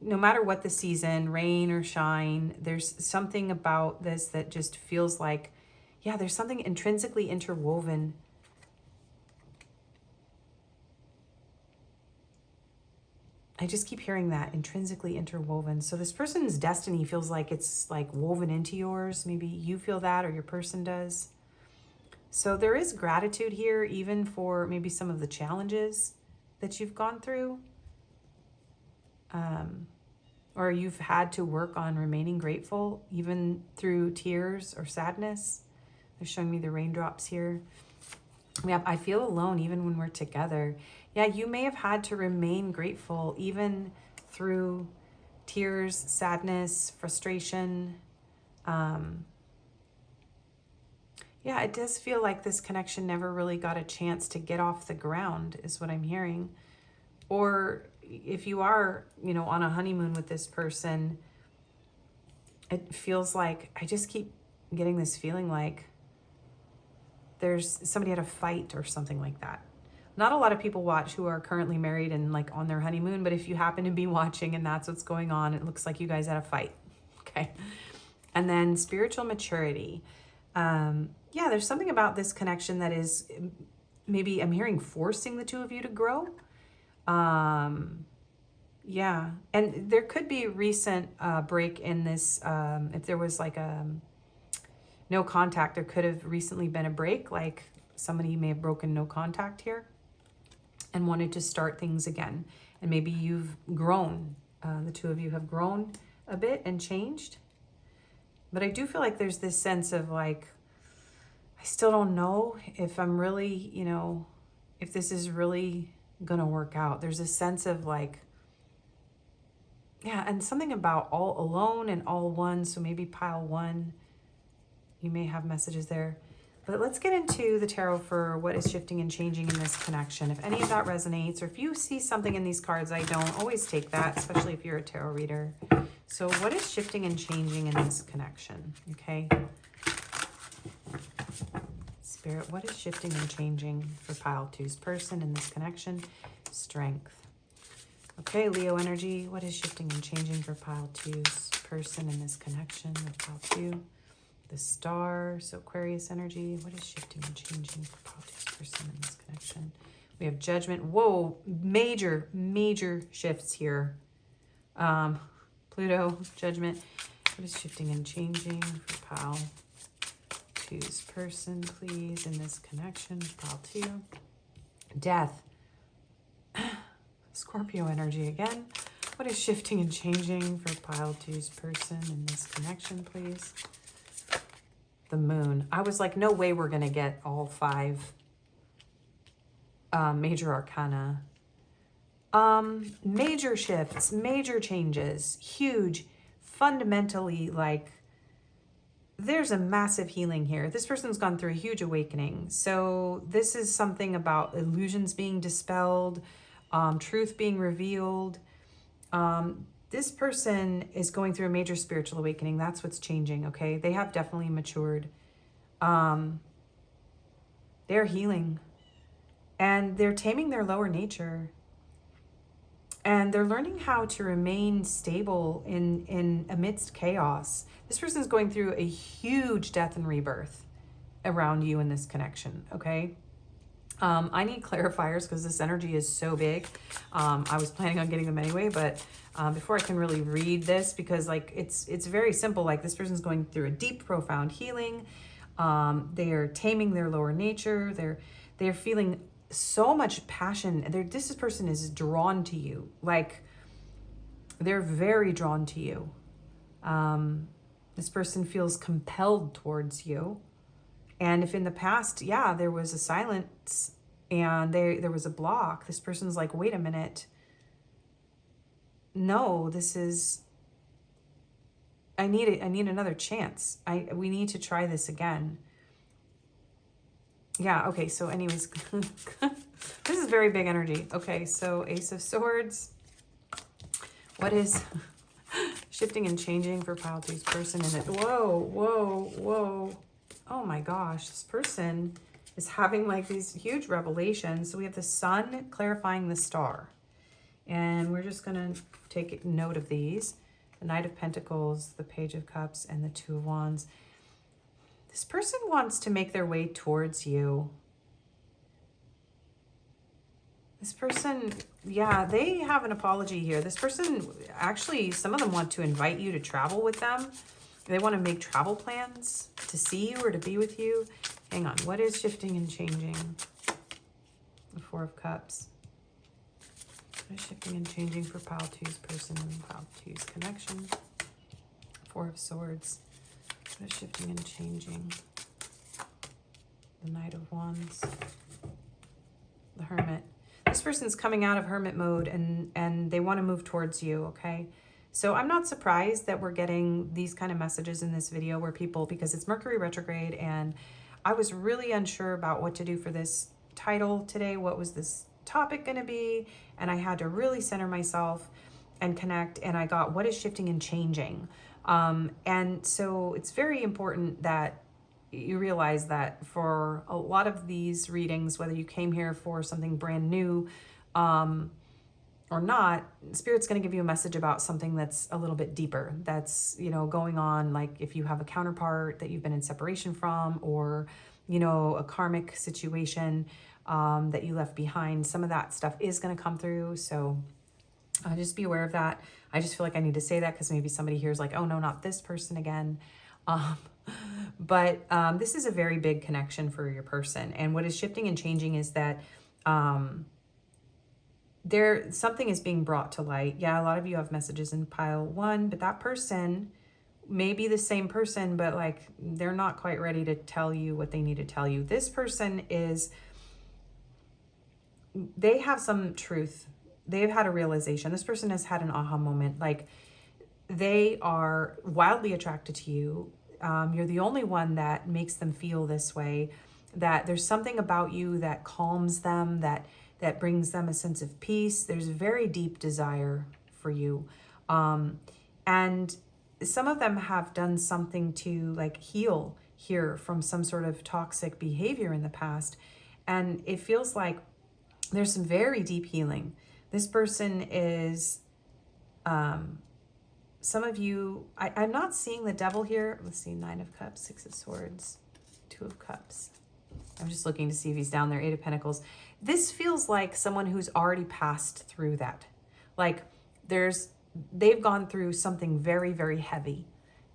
no matter what the season, rain or shine, there's something about this that just feels like, yeah, there's something intrinsically interwoven. I just keep hearing that, intrinsically interwoven. So this person's destiny feels like it's like woven into yours. Maybe you feel that, or your person does. So there is gratitude here, even for maybe some of the challenges that you've gone through. Or you've had to work on remaining grateful, even through tears or sadness. They're showing me the raindrops here. We have, I feel alone even when we're together. Yeah, you may have had to remain grateful even through tears, sadness, frustration. Yeah, it does feel like this connection never really got a chance to get off the ground, is what I'm hearing. Or if you are, on a honeymoon with this person, it feels like, I just keep getting this feeling like there's somebody had a fight or something like that. Not a lot of people watch who are currently married and like on their honeymoon, but if you happen to be watching and that's what's going on, it looks like you guys had a fight. Okay. And then spiritual maturity. Yeah, there's something about this connection that is, maybe I'm hearing, forcing the two of you to grow. Yeah, and there could be a recent break in this. If there was like no contact, there could have recently been a break, like somebody may have broken no contact here and wanted to start things again. And maybe you've grown, the two of you have grown a bit and changed. But I do feel like there's this sense of like, I still don't know if I'm really, if this is really gonna work out. There's a sense of like, yeah, and something about all alone and all one. So maybe pile 1, you may have messages there. But let's get into the tarot for what is shifting and changing in this connection. If any of that resonates, or if you see something in these cards I don't, always take that, especially if you're a tarot reader. So what is shifting and changing in this connection? Okay. Spirit, what is shifting and changing for pile 2's person in this connection? Strength. Okay, Leo energy, what is shifting and changing for pile 2's person in this connection with pile 2? The Star, so Aquarius energy, what is shifting and changing for pile 2's person in this connection? We have Judgment. Whoa, major shifts here. Pluto, Judgment. What is shifting and changing for pile 2's person, please, in this connection? Pile 2. Death. Scorpio energy again. What is shifting and changing for pile 2's person in this connection, please? The Moon. I was like, no way we're going to get all 5 major arcana. Major shifts, major changes, huge, fundamentally like there's a massive healing here. This person's gone through a huge awakening. So this is something about illusions being dispelled, truth being revealed. This person is going through a major spiritual awakening. That's what's changing, okay? They have definitely matured. They're healing. And they're taming their lower nature. And they're learning how to remain stable in amidst chaos. This person's going through a huge death and rebirth around you in this connection, okay? I need clarifiers because this energy is so big. I was planning on getting them anyway, but before I can really read this, because like it's very simple. Like this person's going through a deep, profound healing. They are taming their lower nature. They're feeling so much passion. This person is drawn to you. Like they're very drawn to you. This person feels compelled towards you. And if in the past, yeah, there was a silence and there was a block, this person's like, wait a minute. No, I need another chance. We need to try this again. Yeah, okay, so anyways, this is very big energy. Okay, so Ace of Swords. What is shifting and changing for pile two's person in it? Whoa. Oh my gosh, this person is having like these huge revelations. So we have the Sun clarifying the Star. And we're just going to take note of these. The Knight of Pentacles, the Page of Cups, and the Two of Wands. This person wants to make their way towards you. This person, yeah, they have an apology here. This person, actually, some of them want to invite you to travel with them. They want to make travel plans to see you or to be with you. Hang on, what is shifting and changing? The Four of Cups. What is shifting and changing for pile two's person and pile two's connection? Four of Swords. What is shifting and changing? The Knight of Wands. The Hermit. This person's coming out of hermit mode and they want to move towards you, okay? So I'm not surprised that we're getting these kind of messages in this video where people, because it's Mercury retrograde and I was really unsure about what to do for this title today. What was this topic going to be? And I had to really center myself and connect, and I got what is shifting and changing. And so it's very important that you realize that for a lot of these readings, whether you came here for something brand new or not, Spirit's going to give you a message about something that's a little bit deeper, that's, you know, going on. Like if you have a counterpart that you've been in separation from, or, you know, a karmic situation that you left behind, some of that stuff is going to come through. So just be aware of that. I just feel like I need to say that because maybe somebody here is like, oh no, not this person again. But this is a very big connection for your person. And what is shifting and changing is that something is being brought to light. Yeah, a lot of you have messages in pile one, but that person may be the same person, but like they're not quite ready to tell you what they need to tell you. This person they have some truth. They've had a realization. This person has had an aha moment. Like they are wildly attracted to you. You're the only one that makes them feel this way, that there's something about you that calms them, that brings them a sense of peace. There's a very deep desire for you. And some of them have done something to like heal here from some sort of toxic behavior in the past. And it feels like there's some very deep healing. This person is, some of you, I'm not seeing the devil here. Let's see, Nine of Cups, Six of Swords, Two of Cups. I'm just looking to see if he's down there, Eight of Pentacles. This feels like someone who's already passed through that. Like they've gone through something very, very heavy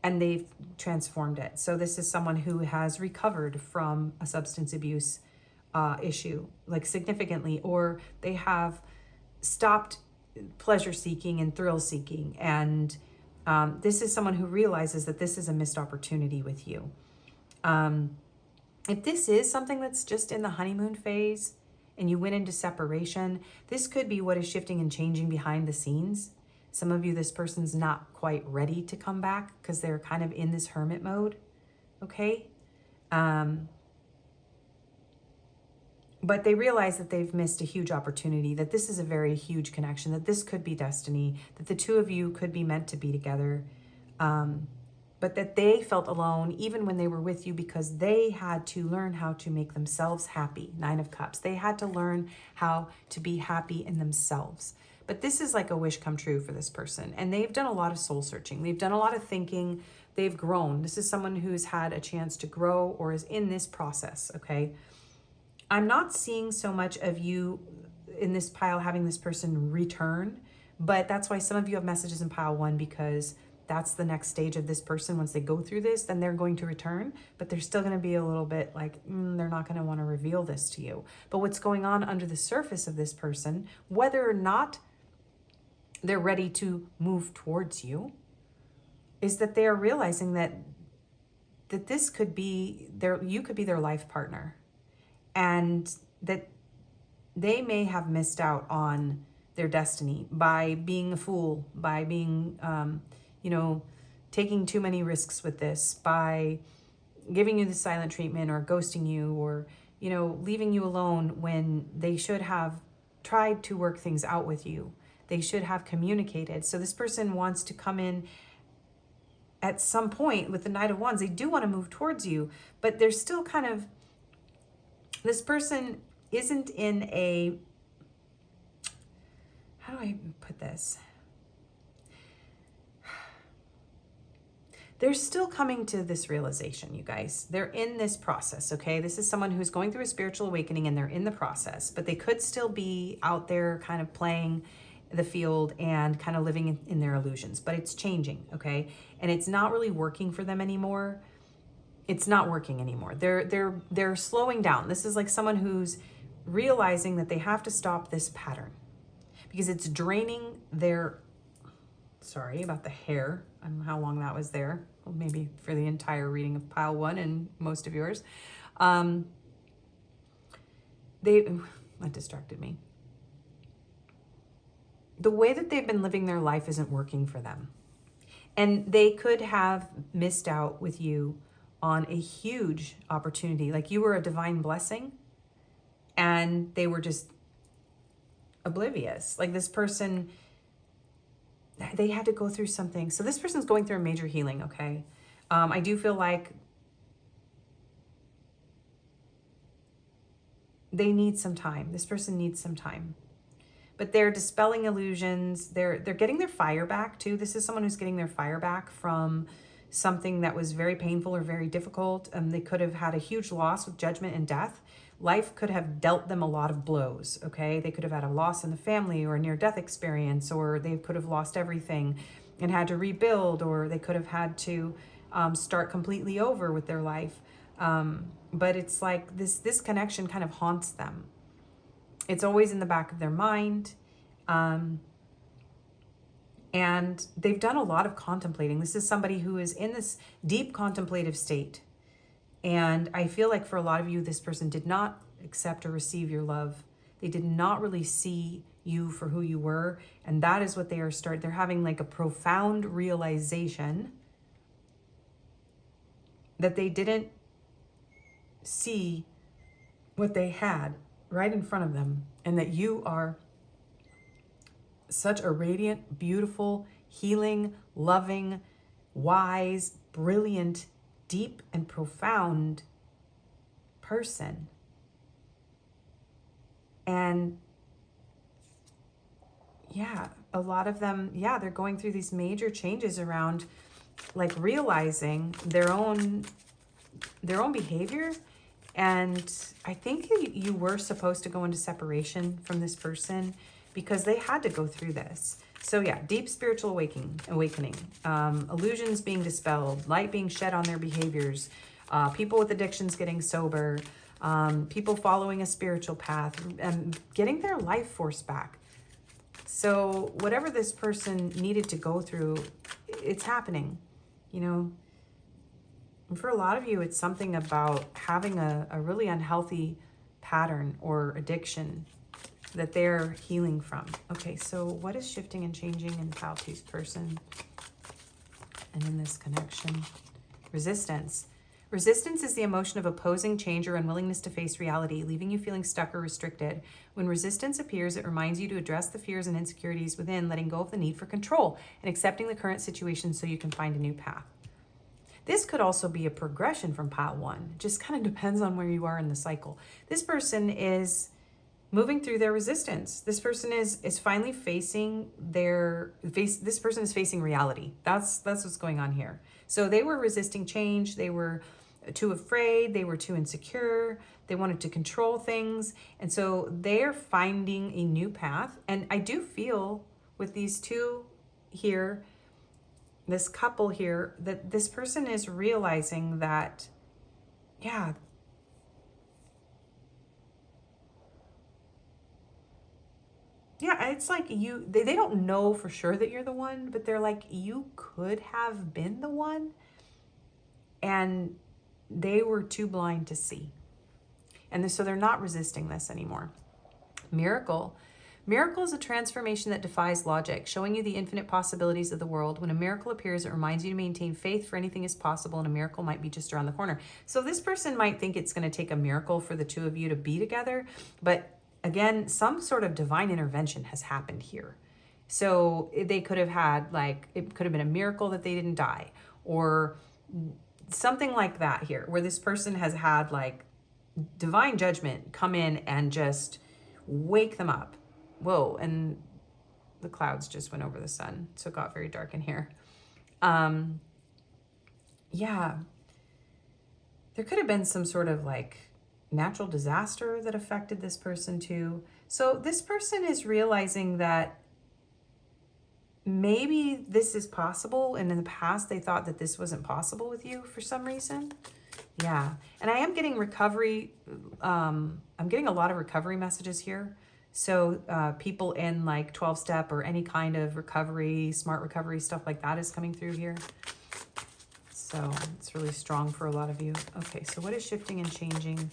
and they've transformed it. So this is someone who has recovered from a substance abuse issue, like significantly, or they have stopped pleasure seeking and thrill seeking. And this is someone who realizes that this is a missed opportunity with you. If this is something that's just in the honeymoon phase and you went into separation, this could be what is shifting and changing behind the scenes. Some of you, this person's not quite ready to come back because they're kind of in this hermit mode. okay? But they realize that they've missed a huge opportunity, that this is a very huge connection, that this could be destiny, that the two of you could be meant to be together. But that they felt alone even when they were with you because they had to learn how to make themselves happy. 9 of Cups. They had to learn how to be happy in themselves. But this is like a wish come true for this person. And they've done a lot of soul searching. They've done a lot of thinking. They've grown. This is someone who's had a chance to grow or is in this process, okay? I'm not seeing so much of you in this pile having this person return, but that's why some of you have messages in pile 1 because that's the next stage of this person. Once they go through this, then they're going to return, but they're still going to be a little bit like, they're not going to want to reveal this to you. But what's going on under the surface of this person, whether or not they're ready to move towards you, is that they are realizing that this could be you could be their life partner. And that they may have missed out on their destiny by being a fool, by being, taking too many risks with this, by giving you the silent treatment or ghosting you or, leaving you alone when they should have tried to work things out with you. They should have communicated. So this person wants to come in at some point with the Knight of Wands. They do want to move towards you, but they're still kind of, this person isn't in a, how do I put this? They're still coming to this realization, you guys. They're in this process, okay? This is someone who's going through a spiritual awakening and they're in the process, but they could still be out there kind of playing the field and kind of living in their illusions, but it's changing, okay? And it's not really working for them anymore. It's not working anymore. They're slowing down. This is like someone who's realizing that they have to stop this pattern because it's draining their, sorry about the hair. I don't know how long that was there. Well, maybe for the entire reading of pile 1 and most of yours. That distracted me. The way that they've been living their life isn't working for them. And they could have missed out with you on a huge opportunity. Like you were a divine blessing and they were just oblivious. Like this person, they had to go through something. So this person's going through a major healing, okay? I do feel like they need some time. This person needs some time. But they're dispelling illusions. They're getting their fire back too. This is someone who's getting their fire back from something that was very painful or very difficult. They could have had a huge loss with judgment and death. Life could have dealt them a lot of blows, okay? They could have had a loss in the family or a near-death experience, or they could have lost everything and had to rebuild, or they could have had to start completely over with their life. But it's like this connection kind of haunts them. It's always in the back of their mind. And they've done a lot of contemplating. This is somebody who is in this deep contemplative state. And I feel like for a lot of you, this person did not accept or receive your love. They did not really see you for who you were. And that is what they're having like a profound realization that they didn't see what they had right in front of them. And that you are such a radiant, beautiful, healing, loving, wise, brilliant, deep and profound person. And yeah, a lot of them, they're going through these major changes around like realizing their own behavior. And I think you were supposed to go into separation from this person because they had to go through this. So yeah, deep spiritual awakening, illusions being dispelled, light being shed on their behaviors, people with addictions getting sober, people following a spiritual path, and getting their life force back. So whatever this person needed to go through, it's happening, you know. And for a lot of you, it's something about having a really unhealthy pattern or addiction that they're healing from. Okay, so what is shifting and changing in pile 2's person and in this connection? Resistance. Resistance is the emotion of opposing change or unwillingness to face reality, leaving you feeling stuck or restricted. When resistance appears, it reminds you to address the fears and insecurities within, letting go of the need for control and accepting the current situation so you can find a new path. This could also be a progression from pile one. It just kind of depends on where you are in the cycle. This person is moving through their resistance. This person is finally facing this person is facing reality. That's what's going on here. So they were resisting change. They were too afraid. They were too insecure. They wanted to control things. And so they're finding a new path. And I do feel with these two here, this couple here, that this person is realizing that, yeah, it's like they don't know for sure that you're the one, but they're like, you could have been the one, and they were too blind to see. And so they're not resisting this anymore. Miracle is a transformation that defies logic, showing you the infinite possibilities of the world. When a miracle appears, it reminds you to maintain faith, for anything is possible, and a miracle might be just around the corner. So this person might think it's going to take a miracle for the two of you to be together, but again, some sort of divine intervention has happened here. So they could have had, it could have been a miracle that they didn't die, or something like that here, where this person has had divine judgment come in and just wake them up. Whoa, and the clouds just went over the sun, so it got very dark in here. Yeah, there could have been some sort of natural disaster that affected this person too. So this person is realizing that maybe this is possible, and in the past they thought that this wasn't possible with you for some reason. Yeah, and I am getting recovery. I'm getting a lot of recovery messages here. So people in 12-step or any kind of recovery, smart recovery, stuff like that is coming through here. So it's really strong for a lot of you. Okay, so what is shifting and changing?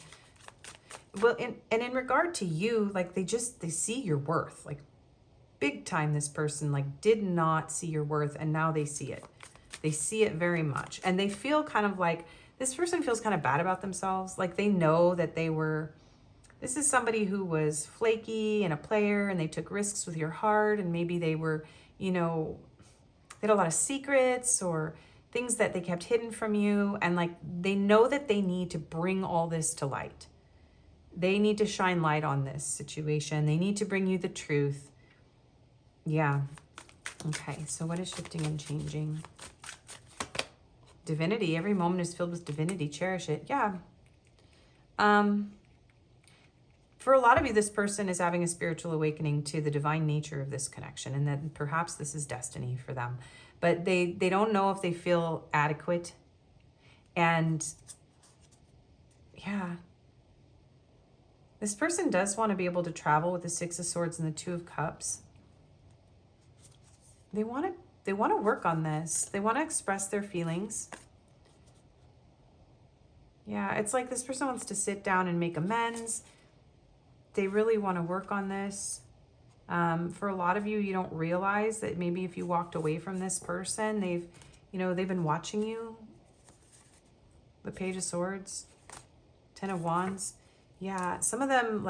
Well, in regard to you, they see your worth, big time. This person did not see your worth, and now they see it. They see it very much, and they feel kind of this person feels kind of bad about themselves. They know that this is somebody who was flaky and a player, and they took risks with your heart, and maybe they were, they had a lot of secrets or things that they kept hidden from you, and they know that they need to bring all this to light. They need to shine light on this situation. They need to bring you the truth. Yeah. Okay, so what is shifting and changing? Divinity. Every moment is filled with divinity. Cherish it. Yeah. For a lot of you, this person is having a spiritual awakening to the divine nature of this connection, and that perhaps this is destiny for them. But they don't know if they feel adequate. And yeah, this person does want to be able to travel with the Six of Swords and the Two of Cups. They want to work on this. They want to express their feelings. Yeah, it's like this person wants to sit down and make amends. They really want to work on this. For a lot of you, you don't realize that maybe if you walked away from this person, they've been watching you. The Page of Swords, Ten of Wands. Yeah, some of them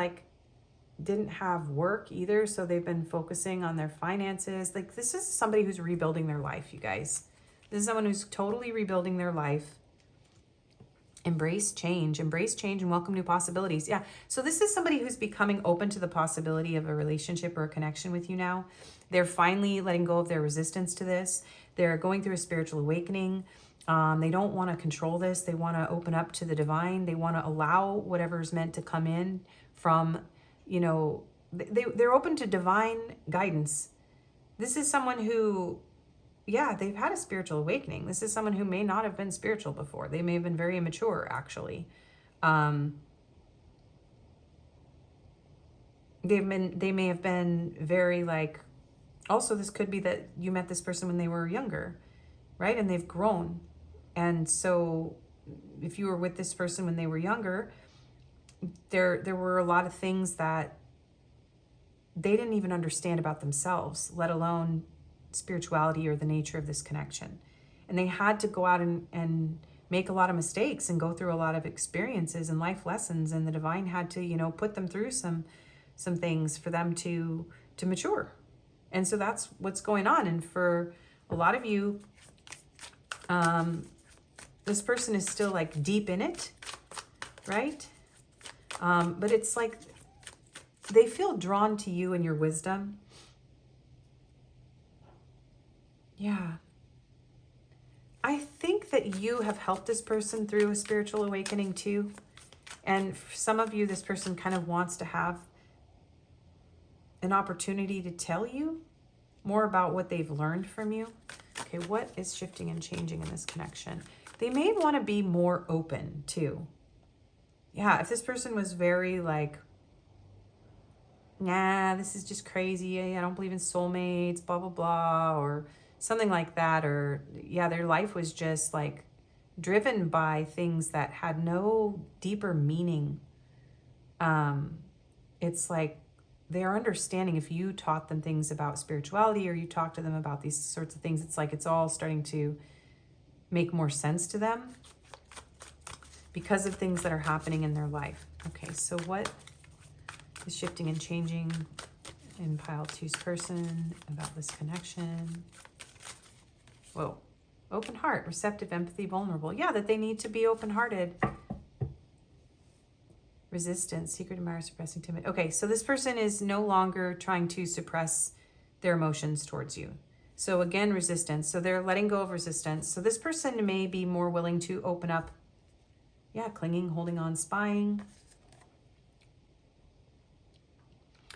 didn't have work either, so they've been focusing on their finances. This is somebody who's rebuilding their life, you guys. This is someone who's totally rebuilding their life. Embrace change and welcome new possibilities. Yeah, so this is somebody who's becoming open to the possibility of a relationship or a connection with you now. They're finally letting go of their resistance to this. They're going through a spiritual awakening. They don't want to control this. They want to open up to the divine. They want to allow whatever's meant to come in from, they're open to divine guidance. This is someone who, yeah, they've had a spiritual awakening. This is someone who may not have been spiritual before. They may have been very immature, actually. They may have been very also this could be that you met this person when they were younger, right? And they've grown. And so if you were with this person when they were younger, there were a lot of things that they didn't even understand about themselves, let alone spirituality or the nature of this connection. And they had to go out and make a lot of mistakes and go through a lot of experiences and life lessons, and the divine had to, you know, put them through some things for them to mature. And so that's what's going on. And for a lot of you, this person is still like deep in it, right? But it's like they feel drawn to you and your wisdom. Yeah. I think that you have helped this person through a spiritual awakening too. And for some of you, this person kind of wants to have an opportunity to tell you more about what they've learned from you. Okay, what is shifting and changing in this connection? They may want to be more open too. Yeah, if this person was very like, nah, this is just crazy, I don't believe in soulmates, blah, blah, blah, or something like that, or yeah, their life was just like driven by things that had no deeper meaning. It's like they're understanding, if you taught them things about spirituality or you talk to them about these sorts of things, it's like it's all starting to make more sense to them because of things that are happening in their life. Okay, so what is shifting and changing in pile 2's person about this connection? Whoa. Open heart, receptive, empathy, vulnerable. Yeah, that they need to be open-hearted. Resistance, secret admirer, suppressing, timid. Okay, so this person is no longer trying to suppress their emotions towards you. So again, resistance. So they're letting go of resistance. So this person may be more willing to open up. Yeah, clinging, holding on, spying.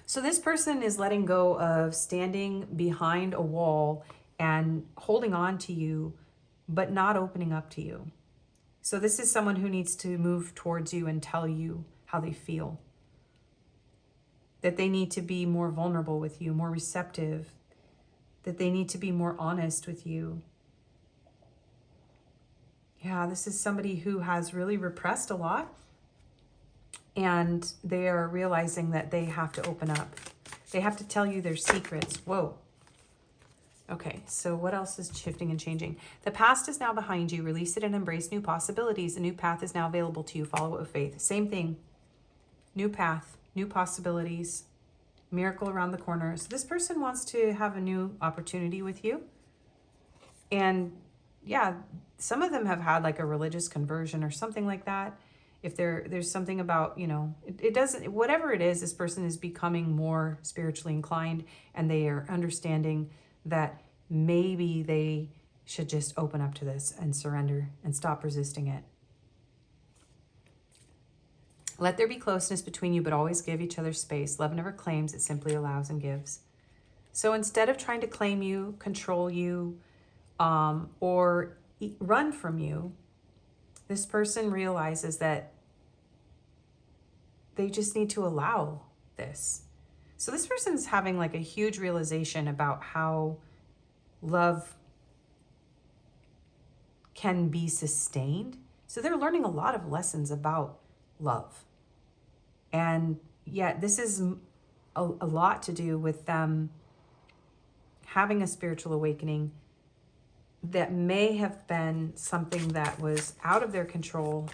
So this person is letting go of standing behind a wall and holding on to you, but not opening up to you. So this is someone who needs to move towards you and tell you how they feel. That they need to be more vulnerable with you, more receptive. That they need to be more honest with you. Yeah, this is somebody who has really repressed a lot. And they are realizing that they have to open up. They have to tell you their secrets. Whoa. Okay, so what else is shifting and changing? The past is now behind you. Release it and embrace new possibilities. A new path is now available to you. Follow it with faith. Same thing. New path, new possibilities, miracle around the corner. So this person wants to have a new opportunity with you. And yeah, some of them have had like a religious conversion or something like that. If there's something about, you know, it doesn't, whatever it is, this person is becoming more spiritually inclined, and they are understanding that maybe they should just open up to this and surrender and stop resisting it. Let there be closeness between you, but always give each other space. Love never claims, it simply allows and gives. So instead of trying to claim you, control you, or run from you, this person realizes that they just need to allow this. So this person's having like a huge realization about how love can be sustained. So they're learning a lot of lessons about love. And yet this is a lot to do with them having a spiritual awakening that may have been something that was out of their control.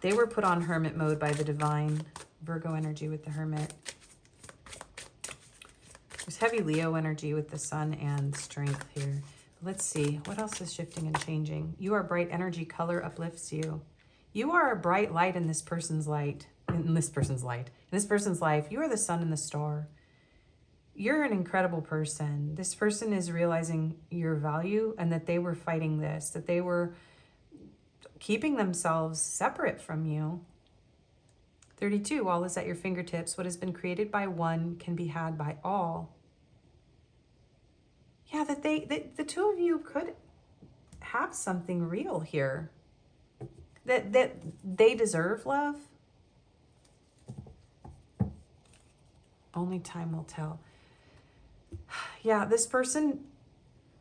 They were put on hermit mode by the divine. Virgo energy with the hermit. There's heavy Leo energy with the sun and strength here. Let's see, what else is shifting and changing? You are bright energy, color uplifts you. You are a bright light in this person's light. In this person's life, you are the sun and the star. You're an incredible person. This person is realizing your value and that they were fighting this, that they were keeping themselves separate from you. 32, all is at your fingertips. What has been created by one can be had by all. Yeah, that the two of you could have something real here. That they deserve love. Only time will tell. Yeah, this person,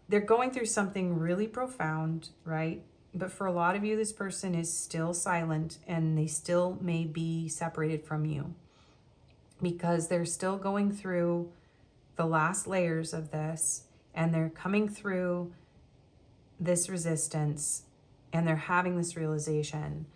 they're going through something really profound, right? But for a lot of you, this person is still silent and they still may be separated from you because they're still going through the last layers of this, and they're coming through this resistance and they're having this realization.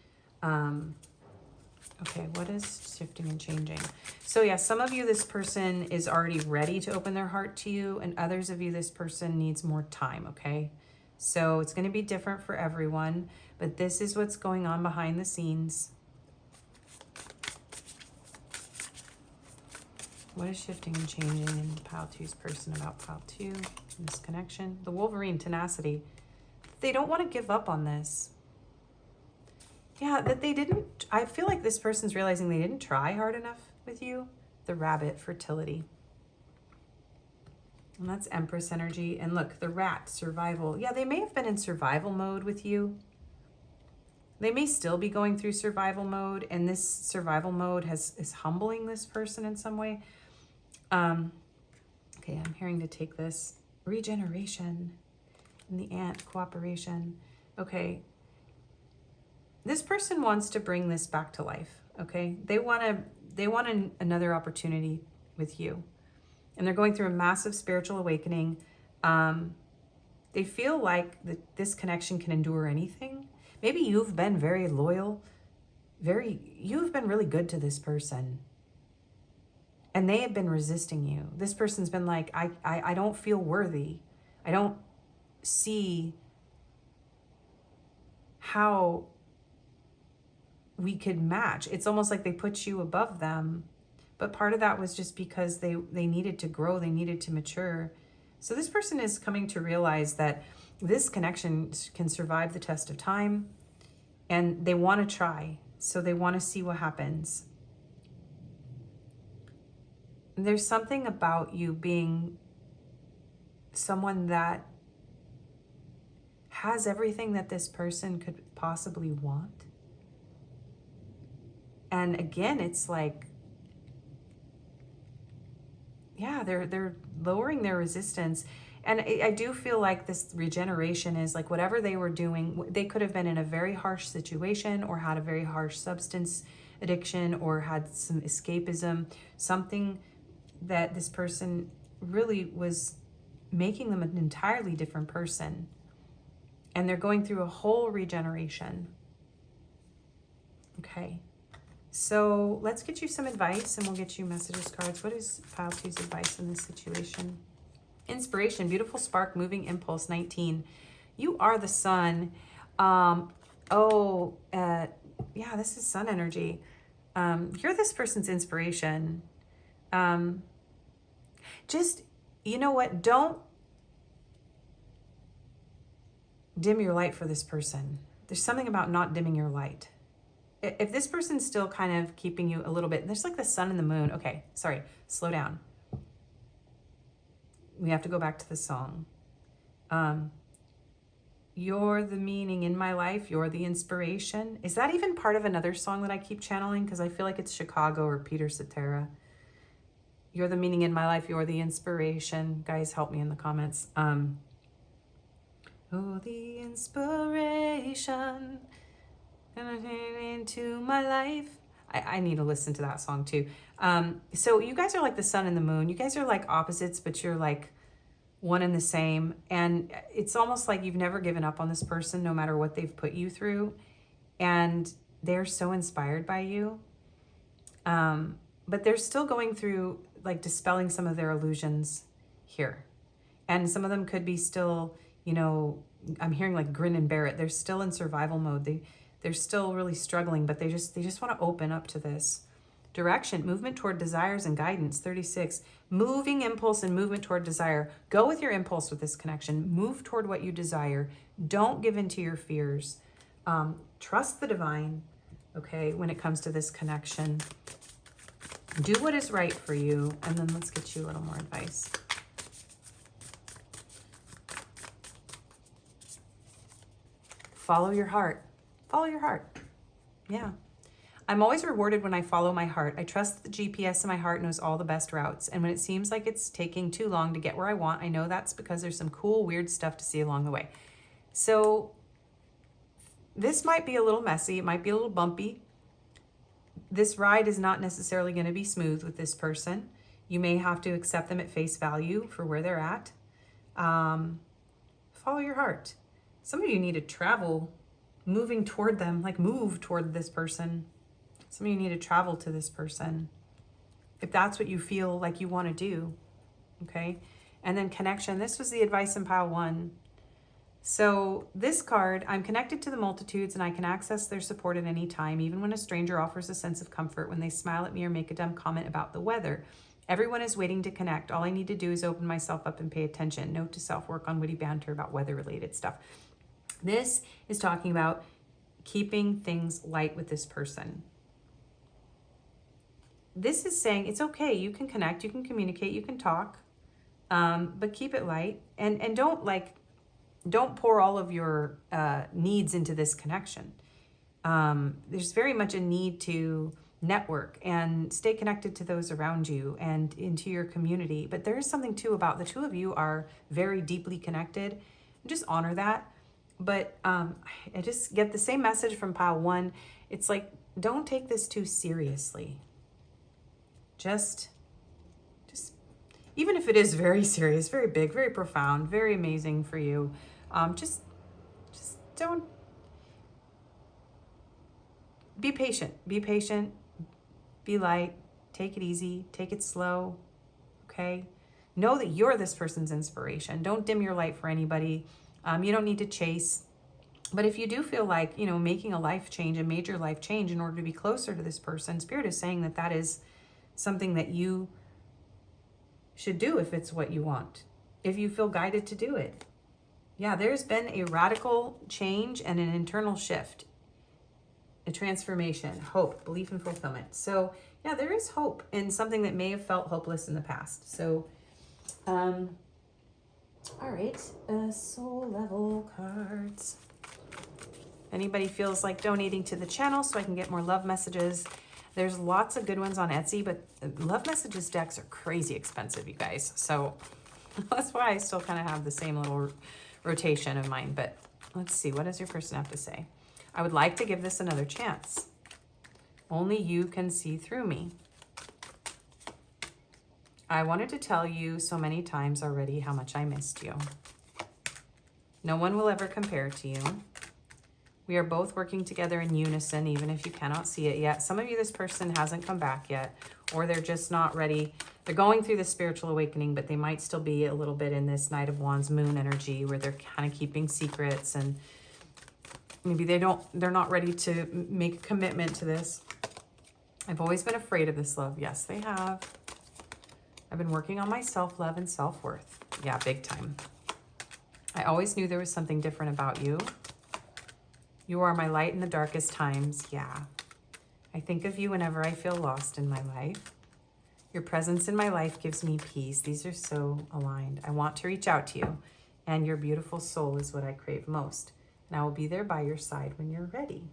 Okay, what is shifting and changing? So yeah, some of you, this person is already ready to open their heart to you, and others of you, this person needs more time, okay? So it's going to be different for everyone, but this is what's going on behind the scenes. What is shifting and changing in Pile 2's person about Pile 2 in this connection? The Wolverine tenacity. They don't want to give up on this. Yeah, that they didn't, I feel like this person's realizing they didn't try hard enough with you. The Rabbit, fertility. And that's Empress energy. And look, the Rat, survival. Yeah, they may have been in survival mode with you. They may still be going through survival mode, and this survival mode is humbling this person in some way. Okay, I'm hearing to take this. Regeneration. And the Ant, cooperation. Okay. This person wants to bring this back to life, okay? They want another opportunity with you. And they're going through a massive spiritual awakening. They feel like this connection can endure anything. Maybe you've been very loyal, you've been really good to this person. And they have been resisting you. This person's been like, I don't feel worthy. I don't see how we could match. It's almost like they put you above them. But part of that was just because they needed to grow, they needed to mature. So this person is coming to realize that this connection can survive the test of time, and they want to try. So they want to see what happens. And there's something about you being someone that has everything that this person could possibly want. And again, it's like, yeah, they're lowering their resistance. And I do feel like this regeneration is like whatever they were doing, they could have been in a very harsh situation or had a very harsh substance addiction or had some escapism, something that this person really was making them an entirely different person. And they're going through a whole regeneration. Okay. So let's get you some advice and we'll get you messages, cards. What is Pile 2's advice in this situation? Inspiration, beautiful spark, moving impulse, 19. You are the sun. Yeah, this is sun energy. You're this person's inspiration. Just, you know what? Don't dim your light for this person. There's something about not dimming your light. If this person's still kind of keeping you a little bit, there's like the sun and the moon. Okay, sorry, slow down. We have to go back to the song. You're the meaning in my life. You're the inspiration. Is that even part of another song that I keep channeling? Because I feel like it's Chicago or Peter Cetera. You're the meaning in my life. You're the inspiration. Guys, help me in the comments. Oh, the inspiration into my life. I need to listen to that song too. So you guys are like the sun and the moon. You guys are like opposites, but you're like one and the same. And it's almost like you've never given up on this person, no matter what they've put you through. And they're so inspired by you. But they're still going through like dispelling some of their illusions here. And some of them could be still, you know, I'm hearing like grin and bear it. They're still in survival mode. They're still really struggling, but they just want to open up to this. Direction, movement toward desires and guidance, 36. Moving impulse and movement toward desire. Go with your impulse with this connection. Move toward what you desire. Don't give in to your fears. Trust the divine, okay, when it comes to this connection. Do what is right for you, and then let's get you a little more advice. Follow your heart. Follow your heart. Yeah. I'm always rewarded when I follow my heart. I trust the GPS in my heart knows all the best routes. And when it seems like it's taking too long to get where I want, I know that's because there's some cool, weird stuff to see along the way. So this might be a little messy. It might be a little bumpy. This ride is not necessarily going to be smooth with this person. You may have to accept them at face value for where they're at. Follow your heart. Some of you need to travel, moving toward them, like move toward this person. Some of you need to travel to this person, if that's what you feel like you want to do, okay? And then connection. This was the advice in pile 1. So this card, I'm connected to the multitudes and I can access their support at any time, even when a stranger offers a sense of comfort, when they smile at me or make a dumb comment about the weather. Everyone is waiting to connect. All I need to do is open myself up and pay attention. Note to self, work on witty banter about weather-related stuff. This is talking about keeping things light with this person. This is saying it's okay. You can connect, you can communicate, you can talk, but keep it light. And don't pour all of your needs into this connection. There's very much a need to network and stay connected to those around you and into your community. But there is something too about the two of you are very deeply connected. Just honor that. But I just get the same message from pile 1. It's like, don't take this too seriously. Just even if it is very serious, very big, very profound, very amazing for you, just don't. Be patient. Be patient. Be light. Take it easy. Take it slow. Okay? Know that you're this person's inspiration. Don't dim your light for anybody. You don't need to chase. But if you do feel like, making a life change, a major life change in order to be closer to this person, Spirit is saying that that is something that you should do if it's what you want, if you feel guided to do it. Yeah, there's been a radical change and an internal shift, a transformation, hope, belief, and fulfillment. So yeah, there is hope in something that may have felt hopeless in the past. So, all right, soul level cards. Anybody feels like donating to the channel so I can get more love messages, there's lots of good ones on Etsy, but love messages decks are crazy expensive, you guys. So that's why I still kind of have the same little rotation of mine. But let's see, what does your person have to say? I would like to give this another chance. Only you can see through me. I wanted to tell you so many times already how much I missed you. No one will ever compare to you. We are both working together in unison, even if you cannot see it yet. Some of you, this person hasn't come back yet, or they're just not ready. They're going through the spiritual awakening, but they might still be a little bit in this Knight of Wands moon energy where they're kind of keeping secrets, and maybe they're not ready to make a commitment to this. I've always been afraid of this love. Yes, they have. I've been working on my self-love and self-worth. Yeah, big time. I always knew there was something different about you. You are my light in the darkest times. Yeah. I think of you whenever I feel lost in my life. Your presence in my life gives me peace. These are so aligned. I want to reach out to you, and your beautiful soul is what I crave most. And I will be there by your side when you're ready.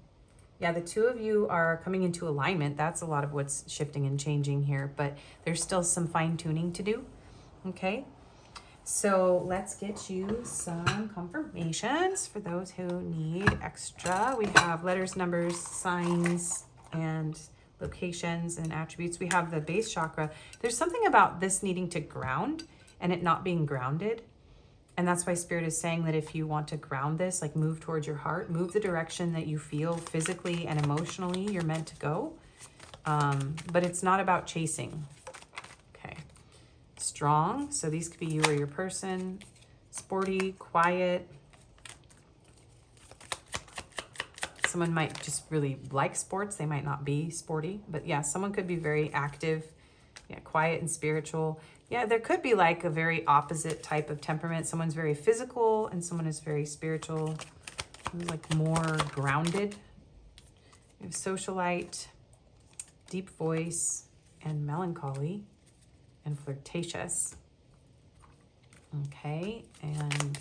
Yeah, the two of you are coming into alignment. That's a lot of what's shifting and changing here, but there's still some fine-tuning to do. Okay? So let's get you some confirmations for those who need extra. We have letters, numbers, signs, and locations and attributes. We have the base chakra. There's something about this needing to ground and it not being grounded. And that's why Spirit is saying that if you want to ground this, like move towards your heart, move the direction that you feel physically and emotionally you're meant to go. But it's not about chasing. Strong, so these could be you or your person. Sporty, quiet. Someone might just really like sports. They might not be sporty, but yeah, someone could be very active. Yeah, quiet and spiritual. Yeah, there could be like a very opposite type of temperament. Someone's very physical and someone is very spiritual, like more grounded. We have socialite, deep voice, and melancholy. And flirtatious. Okay, and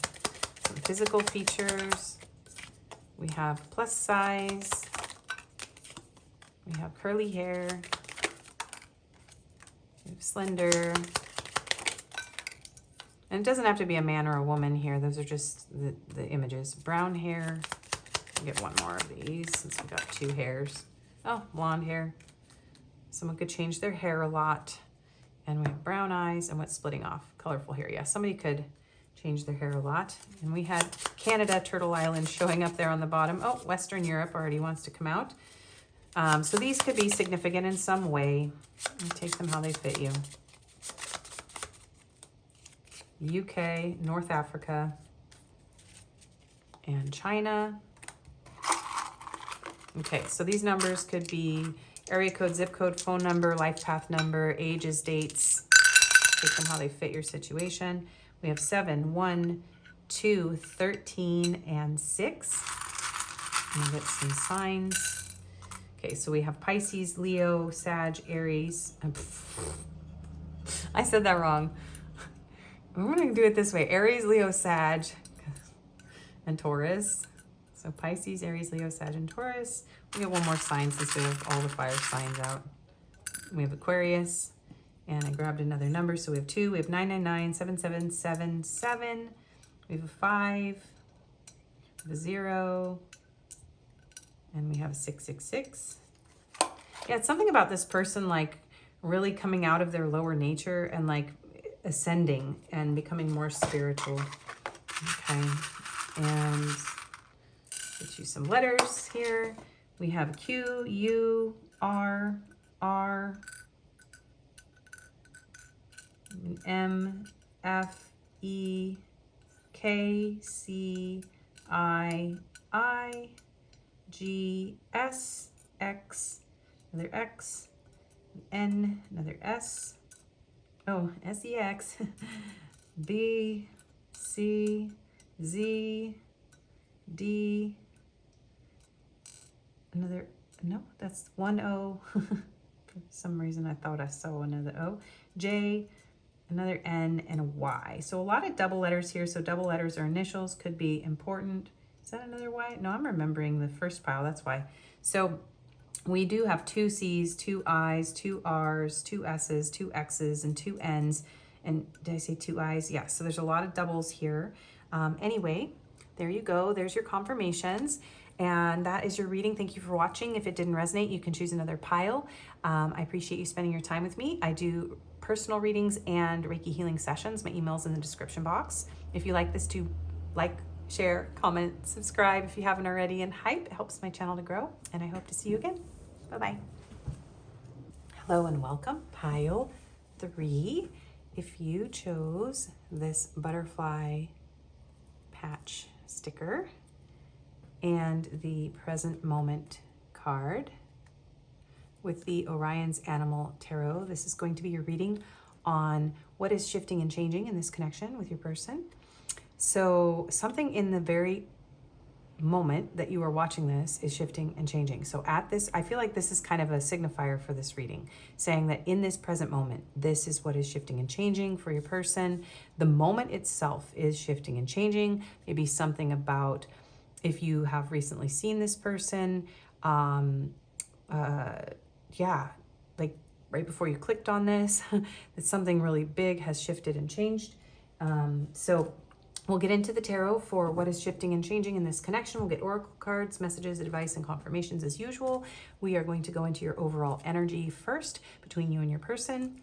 some physical features. We have plus size. We have curly hair. We have slender. And it doesn't have to be a man or a woman here. Those are just the images. Brown hair. I'll get one more of these since we got two hairs. Oh, blonde hair. Someone could change their hair a lot. And we have brown eyes and what's splitting off. Colorful hair. Yeah, somebody could change their hair a lot. And we had Canada, Turtle Island showing up there on the bottom. Oh, Western Europe already wants to come out. So these could be significant in some way. You take them how they fit you. UK, North Africa, and China. Okay, so these numbers could be area code, zip code, phone number, life path number, ages, dates. Take them how they fit your situation. We have 7, 1, 2, 13, and 6. And get some signs. Okay, so we have Pisces, Leo, Sag, Aries. I said that wrong. We're going to do it this way. Aries, Leo, Sag, and Taurus. So Pisces, Aries, Leo, Sag, and Taurus. We have one more sign since we have all the fire signs out. We have Aquarius. And I grabbed another number. So we have 2. We have 999, 7777. We have a 5. We have a 0. And we have a 666. Yeah, it's something about this person like really coming out of their lower nature and like ascending and becoming more spiritual. Okay, and get you some letters here. We have Q, U, R, R, M, F, E, K, C, I, G, S, X, another X, N, another S, oh, S-E-X, B, C, Z, D, another, no, that's 1 O. For some reason I thought I saw another O. J, another N, and a Y. So a lot of double letters here. So double letters or initials could be important. Is that another Y? No, I'm remembering the first pile. That's why. So we do have 2 C's, 2 I's, 2 R's, 2 S's, 2 X's, and 2 N's. And did I say 2 I's? Yeah, so there's a lot of doubles here. Anyway, there you go. There's your confirmations. And that is your reading. Thank you for watching. If it didn't resonate, you can choose another pile. I appreciate you spending your time with me. I do personal readings and Reiki healing sessions. My email's in the description box. If you like this, to like, share, comment, subscribe if you haven't already, and hype. It helps my channel to grow. And I hope to see you again. Bye-bye. Hello and welcome. Pile 3. If you chose this butterfly patch sticker and the present moment card with the Orion's Animal Tarot, this is going to be your reading on what is shifting and changing in this connection with your person. So something in the very moment that you are watching this is shifting and changing. So at this, I feel like this is kind of a signifier for this reading, saying that in this present moment, this is what is shifting and changing for your person. The moment itself is shifting and changing. Maybe something about if you have recently seen this person, yeah, like right before you clicked on this, that something really big has shifted and changed. So we'll get into the tarot for what is shifting and changing in this connection. We'll get oracle cards, messages, advice, and confirmations as usual. We are going to go into your overall energy first between you and your person.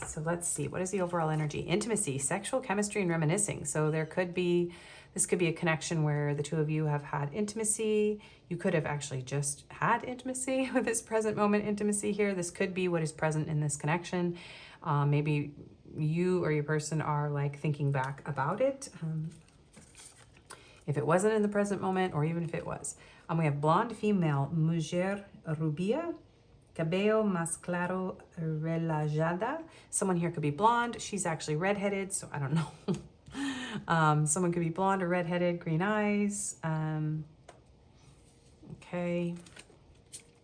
So let's see, what is the overall energy? Intimacy, sexual chemistry, and reminiscing. So there could be, this could be a connection where the two of you have had intimacy. You could have actually just had intimacy with this present moment intimacy here. This could be what is present in this connection. Maybe you or your person are like thinking back about it. If it wasn't in the present moment, or even if it was. We have blonde female, mujer rubia, cabello más claro relajada. Someone here could be blonde. She's actually redheaded, so I don't know. Someone could be blonde or redheaded, green eyes. Okay.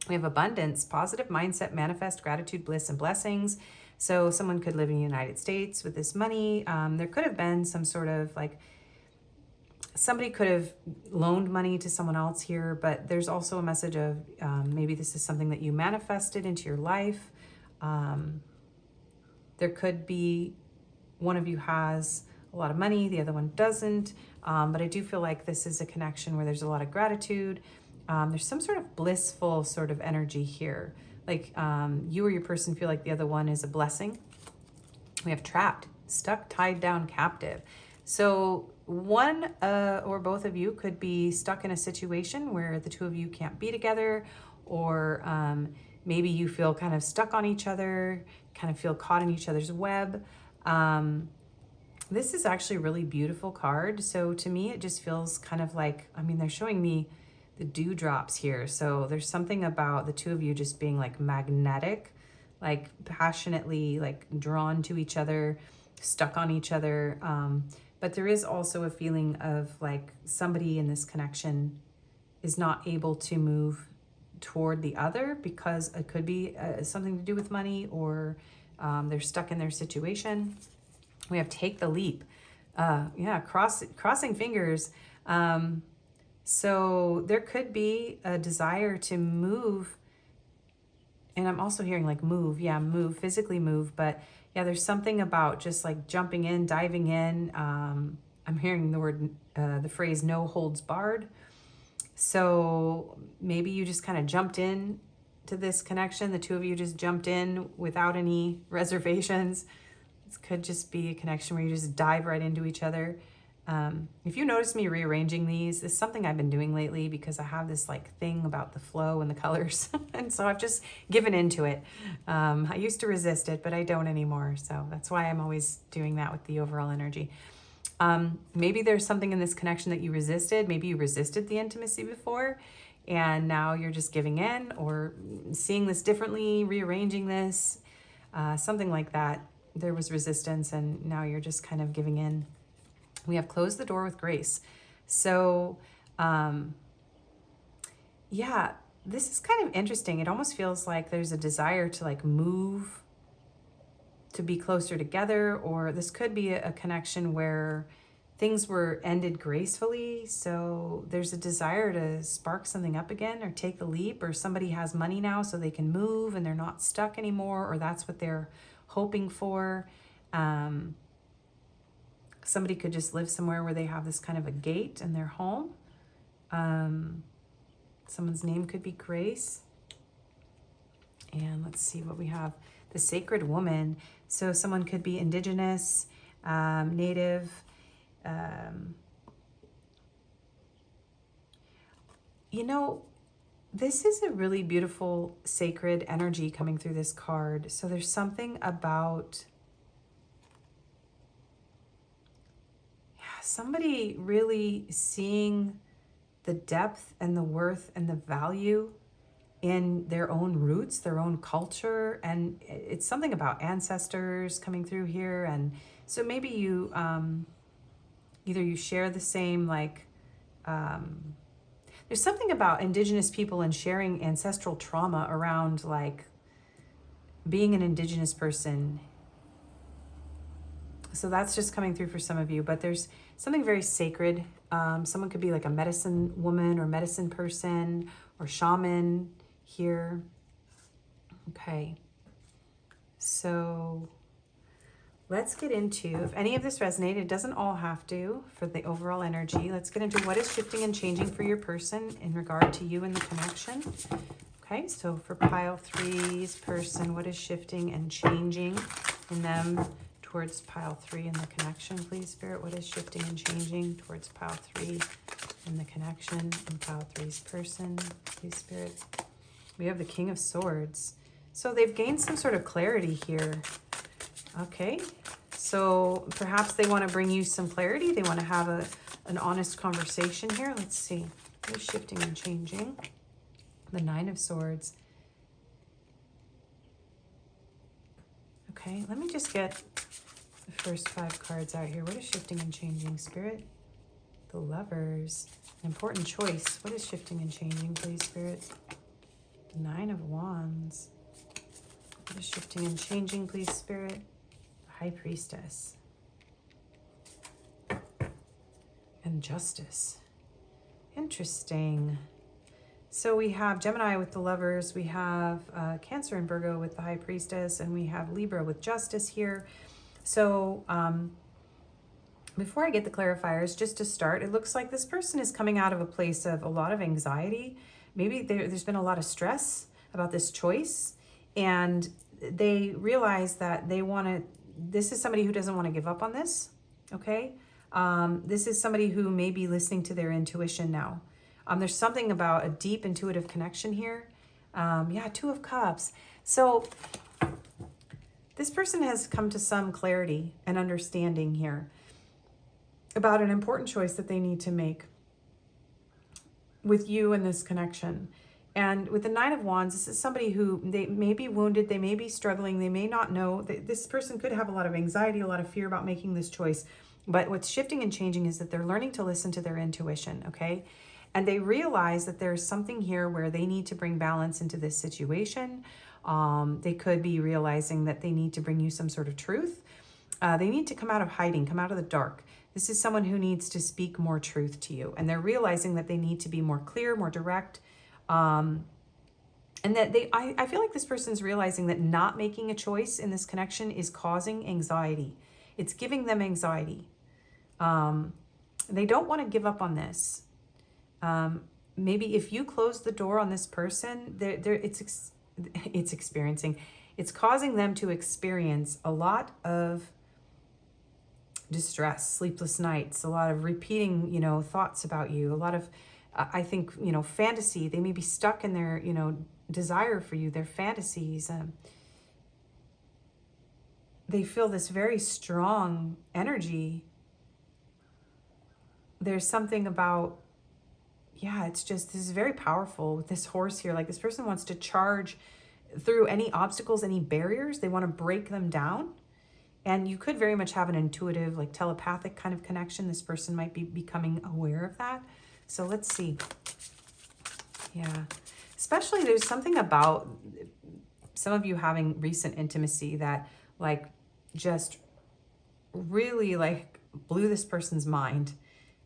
We have abundance, positive mindset, manifest, gratitude, bliss, and blessings. So someone could live in the United States with this money. There could have been some sort of like, somebody could have loaned money to someone else here, but there's also a message of maybe this is something that you manifested into your life. There could be one of you has a lot of money, the other one doesn't. But I do feel like this is a connection where there's a lot of gratitude. There's some sort of blissful sort of energy here. Like you or your person feel like the other one is a blessing. We have trapped, stuck, tied down, captive. So one or both of you could be stuck in a situation where the two of you can't be together, or maybe you feel kind of stuck on each other, kind of feel caught in each other's web. This is actually a really beautiful card. So to me, it just feels kind of like, I mean, they're showing me the dewdrops here. So there's something about the two of you just being like magnetic, like passionately like drawn to each other, stuck on each other. But there is also a feeling of like somebody in this connection is not able to move toward the other because it could be something to do with money, or they're stuck in their situation. We have take the leap. Yeah, crossing fingers. So there could be a desire to move. And I'm also hearing like move. Yeah, move, physically move. But yeah, there's something about just like jumping in, diving in. I'm hearing the word, the phrase no holds barred. So maybe you just kind of jumped in to this connection. The two of you just jumped in without any reservations. This could just be a connection where you just dive right into each other. If you notice me rearranging these, it's something I've been doing lately because I have this like thing about the flow and the colors. And so I've just given into it. I used to resist it, but I don't anymore. So that's why I'm always doing that with the overall energy. Maybe there's something in this connection that you resisted. Maybe you resisted the intimacy before, and now you're just giving in or seeing this differently, rearranging this, something like that. There was resistance and now you're just kind of giving in. We have closed the door with grace. So, yeah, this is kind of interesting. It almost feels like there's a desire to like move, to be closer together, or this could be a connection where things were ended gracefully. So there's a desire to spark something up again or take the leap, or somebody has money now so they can move and they're not stuck anymore, or that's what they're hoping for. Somebody could just live somewhere where they have this kind of a gate in their home. Someone's name could be Grace. And let's see what we have. The Sacred Woman. So someone could be Indigenous, Native. You know, this is a really beautiful sacred energy coming through this card. So there's something about somebody really seeing the depth and the worth and the value in their own roots, their own culture. And it's something about ancestors coming through here. And so maybe you, either you share the same, like, there's something about Indigenous people and sharing ancestral trauma around like being an Indigenous person. So that's just coming through for some of you, but there's something very sacred. Someone could be like a medicine woman or medicine person or shaman here. Okay. So let's get into, if any of this resonated, it doesn't all have to for the overall energy. Let's get into what is shifting and changing for your person in regard to you and the connection. Okay, so for pile 3's person, what is shifting and changing in them towards pile 3 in the connection, please, Spirit? What is shifting and changing towards pile 3 in the connection and pile 3's person, please, Spirit? We have the King of Swords. So they've gained some sort of clarity here. Okay, so perhaps they want to bring you some clarity. They want to have an honest conversation here. Let's see. What is shifting and changing? The Nine of Swords. Okay, let me just get the first 5 cards out here. What is shifting and changing, Spirit? The Lovers. An important choice. What is shifting and changing, please, Spirit? The Nine of Wands. What is shifting and changing, please, Spirit? The High Priestess. And Justice. Interesting. So we have Gemini with the Lovers, we have Cancer and Virgo with the High Priestess, and we have Libra with Justice here. So before I get the clarifiers, just to start, it looks like this person is coming out of a place of a lot of anxiety. Maybe there's been a lot of stress about this choice, and they realize that they want to, this is somebody who doesn't want to give up on this, okay? This is somebody who may be listening to their intuition now. There's something about a deep intuitive connection here. Yeah, Two of Cups. So this person has come to some clarity and understanding here about an important choice that they need to make with you in this connection. And with the Nine of Wands, this is somebody who, they may be wounded, they may be struggling, they may not know. This person could have a lot of anxiety, a lot of fear about making this choice. But what's shifting and changing is that they're learning to listen to their intuition, okay? And they realize that there's something here where they need to bring balance into this situation. They could be realizing that they need to bring you some sort of truth. They need to come out of hiding, come out of the dark. This is someone who needs to speak more truth to you. And they're realizing that they need to be more clear, more direct. And that I feel like this person's realizing that not making a choice in this connection is causing anxiety. It's giving them anxiety. They don't want to give up on this. Maybe if you close the door on this person, it's causing them to experience a lot of distress, sleepless nights, a lot of repeating, thoughts about you, a lot of, I think, fantasy. They may be stuck in their, desire for you, their fantasies. They feel this very strong energy. There's something about, it's just, this is very powerful with this horse here. Like this person wants to charge through any obstacles, any barriers. They want to break them down. And you could very much have an intuitive, like telepathic kind of connection. This person might be becoming aware of that. So let's see. Yeah. Especially there's something about some of you having recent intimacy that like just really like blew this person's mind,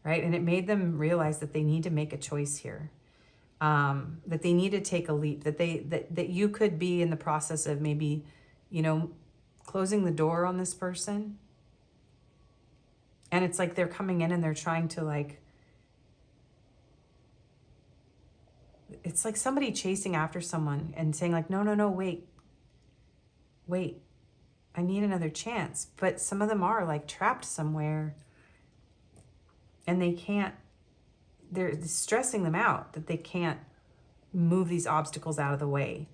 right? And it made them realize that they need to make a choice here. That they need to take a leap, that you could be in the process of maybe, closing the door on this person. And it's like they're coming in and they're trying to like, it's like somebody chasing after someone and saying like, no, wait, I need another chance. But some of them are like trapped somewhere and they can't, they're stressing them out that they can't move these obstacles out of the way.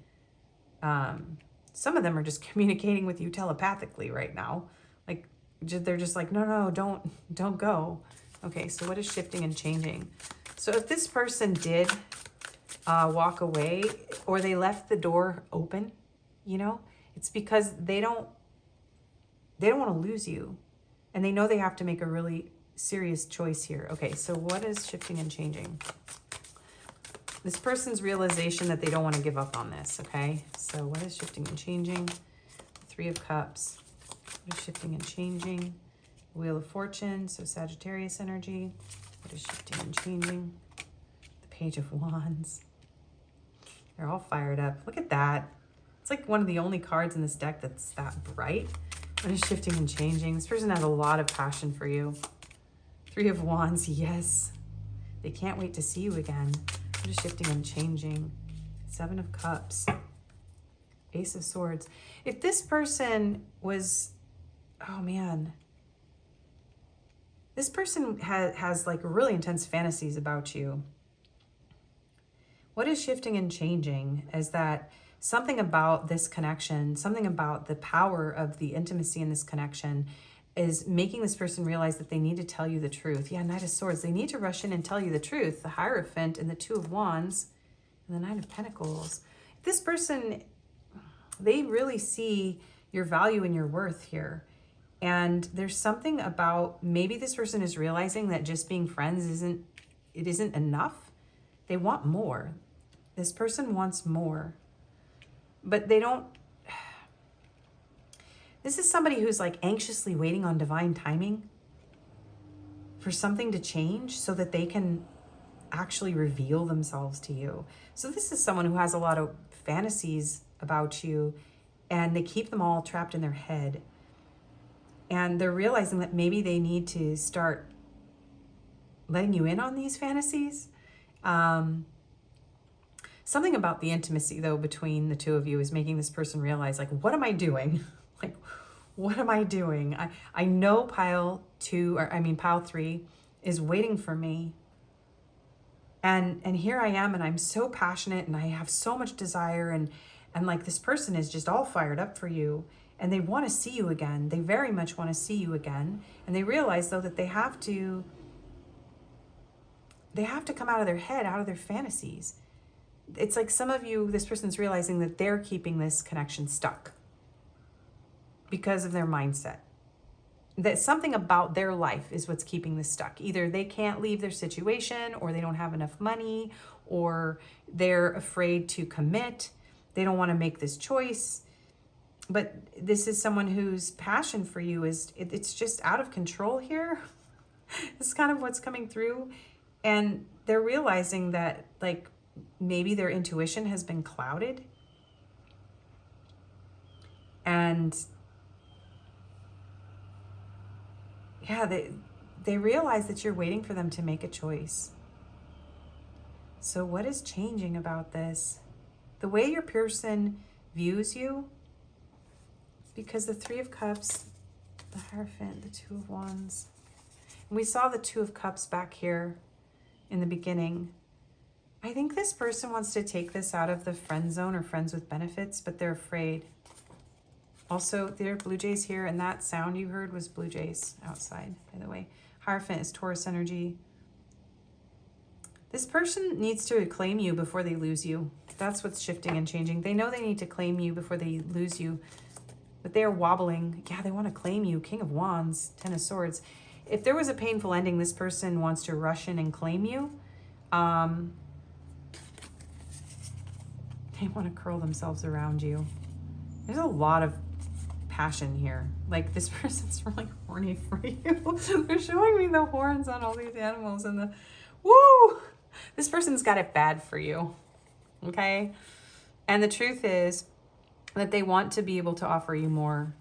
Some of them are just communicating with you telepathically right now. Like they're just like, no, don't go. Okay, so what is shifting and changing? So if this person did walk away or they left the door open, it's because they don't want to lose you. And they know they have to make a really serious choice here. Okay, so what is shifting and changing? This person's realization that they don't want to give up on this, okay? So what is shifting and changing? Three of Cups. What is shifting and changing? Wheel of Fortune, so Sagittarius energy. What is shifting and changing? The Page of Wands. They're all fired up. Look at that. It's like one of the only cards in this deck that's that bright. What is shifting and changing? This person has a lot of passion for you. Three of Wands, yes. They can't wait to see you again. What is shifting and changing? Seven of Cups. Ace of Swords. If this person was, oh man. This person has like really intense fantasies about you. What is shifting and changing is that something about this connection, something about the power of the intimacy in this connection is making this person realize that they need to tell you the truth. Yeah, Knight of Swords. They need to rush in and tell you the truth. The Hierophant and the Two of Wands and the Nine of Pentacles. This person, they really see your value and your worth here. And there's something about, maybe this person is realizing that just being friends isn't enough. They want more. This person wants more. But they don't. This is somebody who's like anxiously waiting on divine timing for something to change so that they can actually reveal themselves to you. So this is someone who has a lot of fantasies about you and they keep them all trapped in their head. And they're realizing that maybe they need to start letting you in on these fantasies. Something about the intimacy, though, between the two of you is making this person realize, like, what am I doing? Like, What am I doing? I know pile 3 is waiting for me. And here I am, and I'm so passionate, and I have so much desire, and like this person is just all fired up for you, and they want to see you again. They very much want to see you again. And they realize though that they have to come out of their head, out of their fantasies. It's like some of you, this person's realizing that they're keeping this connection stuck because of their mindset. That something about their life is what's keeping this stuck. Either they can't leave their situation, or they don't have enough money, or they're afraid to commit. They don't want to make this choice. But this is someone whose passion for you it's just out of control here. This is kind of what's coming through. And they're realizing that like maybe their intuition has been clouded. And yeah, they realize that you're waiting for them to make a choice. So what is changing about this? The way your person views you, because the 3 of Cups, the Hierophant, the 2 of Wands, and we saw the 2 of Cups back here in the beginning. I think this person wants to take this out of the friend zone or friends with benefits, but they're afraid. Also, there are blue jays here, and that sound you heard was blue jays outside, by the way. Hierophant is Taurus energy. This person needs to claim you before they lose you. That's what's shifting and changing. They know they need to claim you before they lose you, but they are wobbling. Yeah, they want to claim you. King of Wands, 10 of Swords. If there was a painful ending, this person wants to rush in and claim you. They want to curl themselves around you. There's a lot of passion here. Like this person's really horny for you. They're showing me the horns on all these animals and the woo. This person's got it bad for you. Okay? And the truth is that they want to be able to offer you more.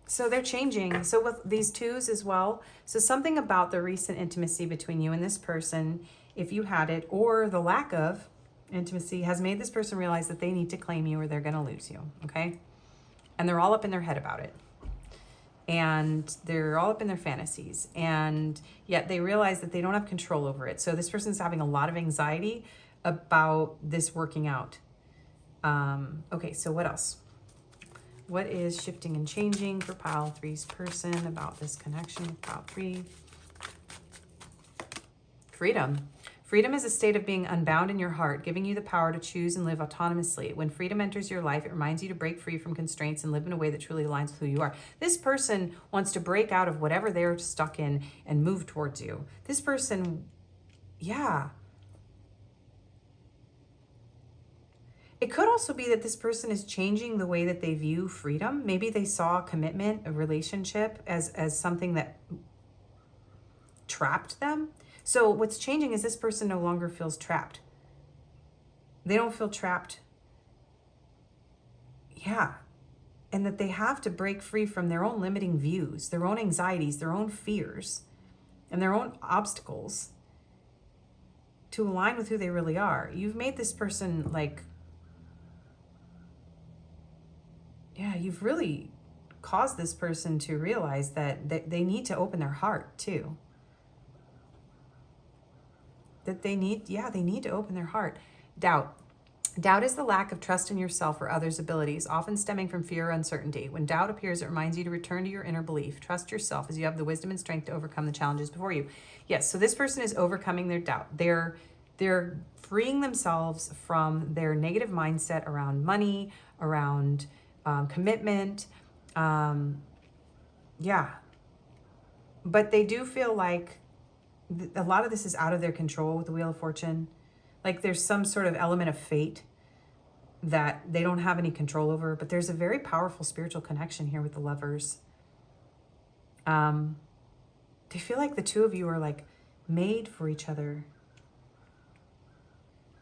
So they're changing. So with these 2s as well. So something about the recent intimacy between you and this person, if you had it, or the lack of intimacy, has made this person realize that they need to claim you or they're going to lose you. Okay? And they're all up in their head about it. And they're all up in their fantasies. And yet they realize that they don't have control over it. So this person's having a lot of anxiety about this working out. Okay, so what else? What is shifting and changing for pile 3's person about this connection with pile 3? Freedom. Freedom is a state of being unbound in your heart, giving you the power to choose and live autonomously. When freedom enters your life, it reminds you to break free from constraints and live in a way that truly aligns with who you are. This person wants to break out of whatever they're stuck in and move towards you. This person, yeah. It could also be that this person is changing the way that they view freedom. Maybe they saw commitment, a relationship, as something that trapped them. So what's changing is this person no longer feels trapped. They don't feel trapped. Yeah. And that they have to break free from their own limiting views, their own anxieties, their own fears, and their own obstacles to align with who they really are. You've made this person like, yeah, you've really caused this person to realize that they need to open their heart too. That they need to open their heart. Doubt. Doubt is the lack of trust in yourself or others' abilities, often stemming from fear or uncertainty. When doubt appears, it reminds you to return to your inner belief. Trust yourself as you have the wisdom and strength to overcome the challenges before you. Yes, so this person is overcoming their doubt. They're freeing themselves from their negative mindset around money, around commitment. Yeah. But they do feel like a lot of this is out of their control with the Wheel of Fortune. Like there's some sort of element of fate that they don't have any control over, but there's a very powerful spiritual connection here with the Lovers. They feel like the 2 of you are like made for each other.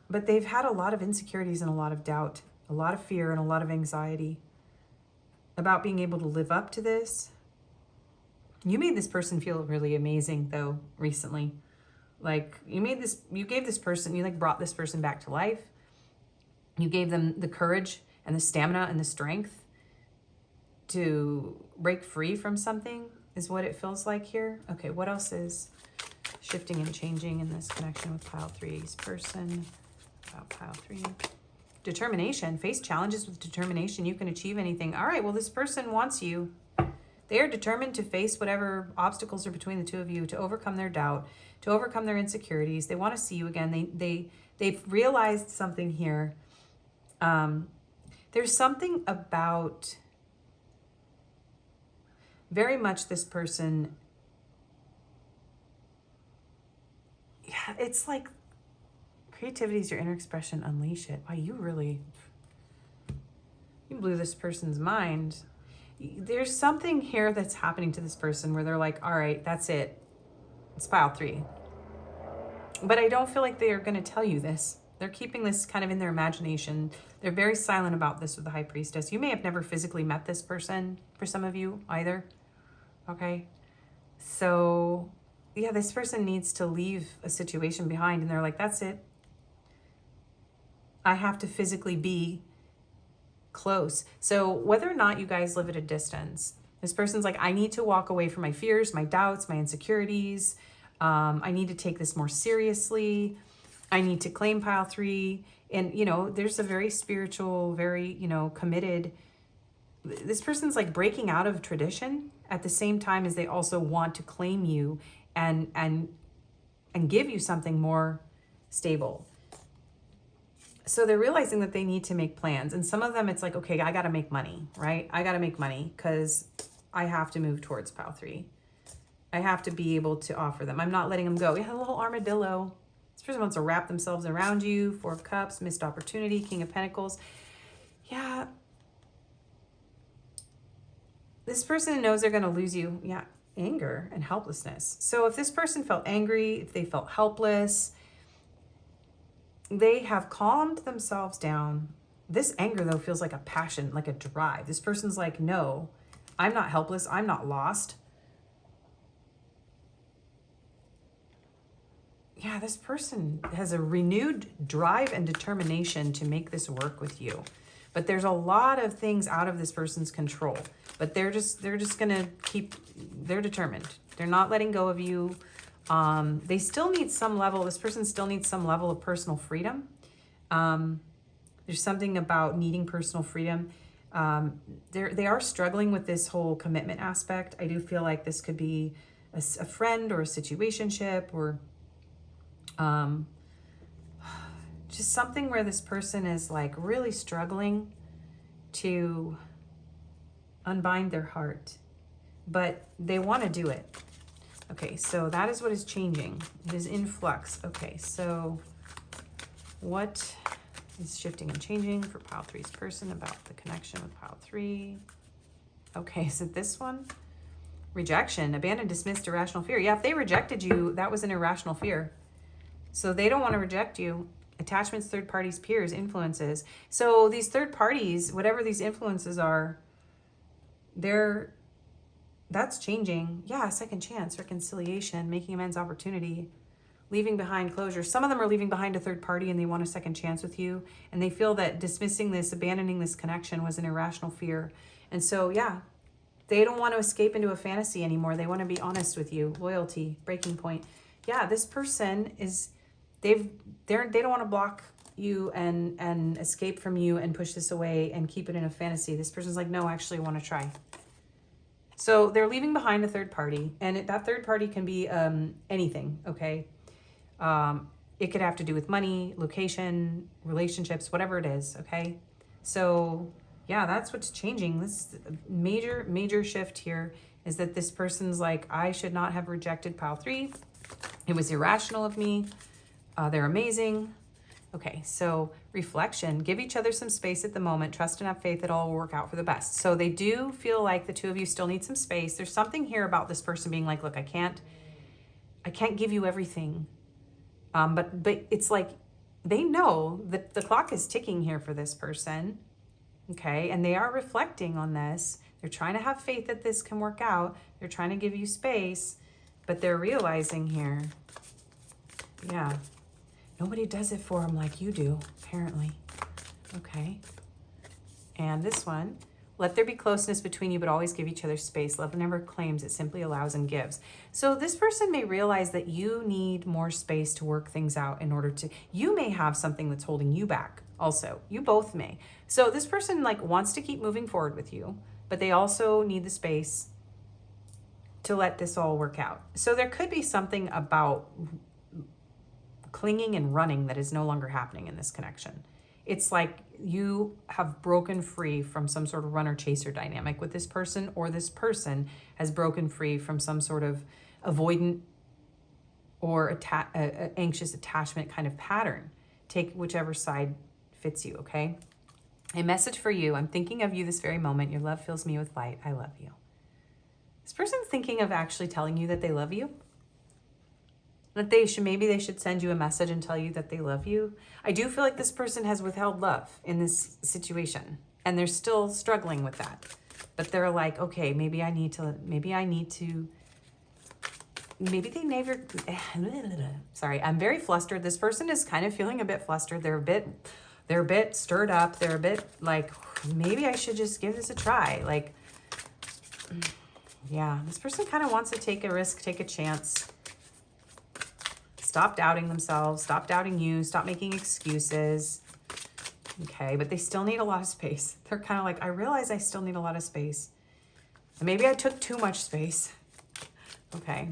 But they've had a lot of insecurities and a lot of doubt, a lot of fear and a lot of anxiety about being able to live up to this. You made this person feel really amazing though recently. Like you like brought this person back to life. You gave them the courage and the stamina and the strength to break free from something is what it feels like here. Okay, what else is shifting and changing in this connection with pile 3's person? About pile 3. Determination. Face challenges with determination. You can achieve anything. All right, well, this person wants you. They are determined to face whatever obstacles are between the two of you, to overcome their doubt, to overcome their insecurities. They want to see you again. They've realized something here. There's something about very much this person. Yeah, it's like creativity is your inner expression. Unleash it. Wow, you blew this person's mind. There's something here that's happening to this person where they're like, all right, that's it. It's pile 3. But I don't feel like they are going to tell you this. They're keeping this kind of in their imagination. They're very silent about this with the High Priestess. You may have never physically met this person for some of you either. Okay. So yeah, this person needs to leave a situation behind and they're like, that's it. I have to physically be close. So whether or not you guys live at a distance, this person's like, I need to walk away from my fears, my doubts, my insecurities. I need to take this more seriously. I need to claim pile 3. And, you know, there's a very spiritual, very, you know, committed. This person's like breaking out of tradition at the same time as they also want to claim you and give you something more stable. So they're realizing that they need to make plans. And some of them, it's like, okay, I got to make money, right? I got to make money because I have to move towards pile 3. I have to be able to offer them. I'm not letting them go. Yeah, a little armadillo. This person wants to wrap themselves around you. 4 of Cups, missed opportunity, King of Pentacles. Yeah. This person knows they're going to lose you. Yeah, anger and helplessness. So if this person felt angry, if they felt helpless, they have calmed themselves down. This anger, though, feels like a passion, like a drive. This person's like, no, I'm not helpless. I'm not lost. Yeah, this person has a renewed drive and determination to make this work with you. But there's a lot of things out of this person's control. But they're just gonna they're determined. They're not letting go of you. They still need some level, this person still needs some level of personal freedom. There's something about needing personal freedom. They are struggling with this whole commitment aspect. I do feel like this could be a friend or a situationship or just something where this person is like really struggling to unbind their heart, but they want to do it. Okay, so that is what is changing. It is in flux. Okay, so what is shifting and changing for pile 3's person about the connection with pile 3? Okay, so this one, rejection, abandoned, dismissed, irrational fear. Yeah, if they rejected you, that was an irrational fear. So they don't want to reject you. Attachments, third parties, peers, influences. So these third parties, whatever these influences are, that's changing. Yeah, second chance, reconciliation, making amends, opportunity, leaving behind closure. Some of them are leaving behind a third party and they want a second chance with you. And they feel that dismissing this, abandoning this connection was an irrational fear. And so, yeah, they don't want to escape into a fantasy anymore. They want to be honest with you. Loyalty, breaking point. Yeah, this person is, they don't want to block you and escape from you and push this away and keep it in a fantasy. This person's like, no, actually I want to try. So they're leaving behind a third party, and that third party can be anything, okay? It could have to do with money, location, relationships, whatever it is, okay? So yeah, that's what's changing. This major shift here is that this person's like, I should not have rejected pile 3. It was irrational of me. They're amazing. Okay, so reflection. Give each other some space at the moment. Trust and have faith that all will work out for the best. So they do feel like the two of you still need some space. There's something here about this person being like, look, I can't give you everything. But it's like they know that the clock is ticking here for this person. Okay, and they are reflecting on this. They're trying to have faith that this can work out. They're trying to give you space, but they're realizing here, yeah, nobody does it for them like you do, apparently. Okay. And this one, let there be closeness between you, but always give each other space. Love never claims, it simply allows and gives. So this person may realize that you need more space to work things out in order to, you may have something that's holding you back also. You both may. So this person like wants to keep moving forward with you, but they also need the space to let this all work out. So there could be something about clinging and running that is no longer happening in this connection. It's like you have broken free from some sort of runner chaser dynamic with this person, or this person has broken free from some sort of avoidant or anxious attachment kind of pattern. Take whichever side fits you, okay? A message for you. I'm thinking of you this very moment. Your love fills me with light. I love you. This person's thinking of actually telling you that they love you. That maybe they should send you a message and tell you that they love you. I do feel like this person has withheld love in this situation, and they're still struggling with that. But they're like, okay, maybe they never, sorry, I'm very flustered. This person is kind of feeling a bit flustered. They're a bit stirred up. They're a bit like, maybe I should just give this a try. Like, yeah, this person kind of wants to take a risk, take a chance. Stop doubting themselves, stop doubting you, stop making excuses. Okay, but they still need a lot of space. They're kind of like, I realize I still need a lot of space. Maybe I took too much space. Okay.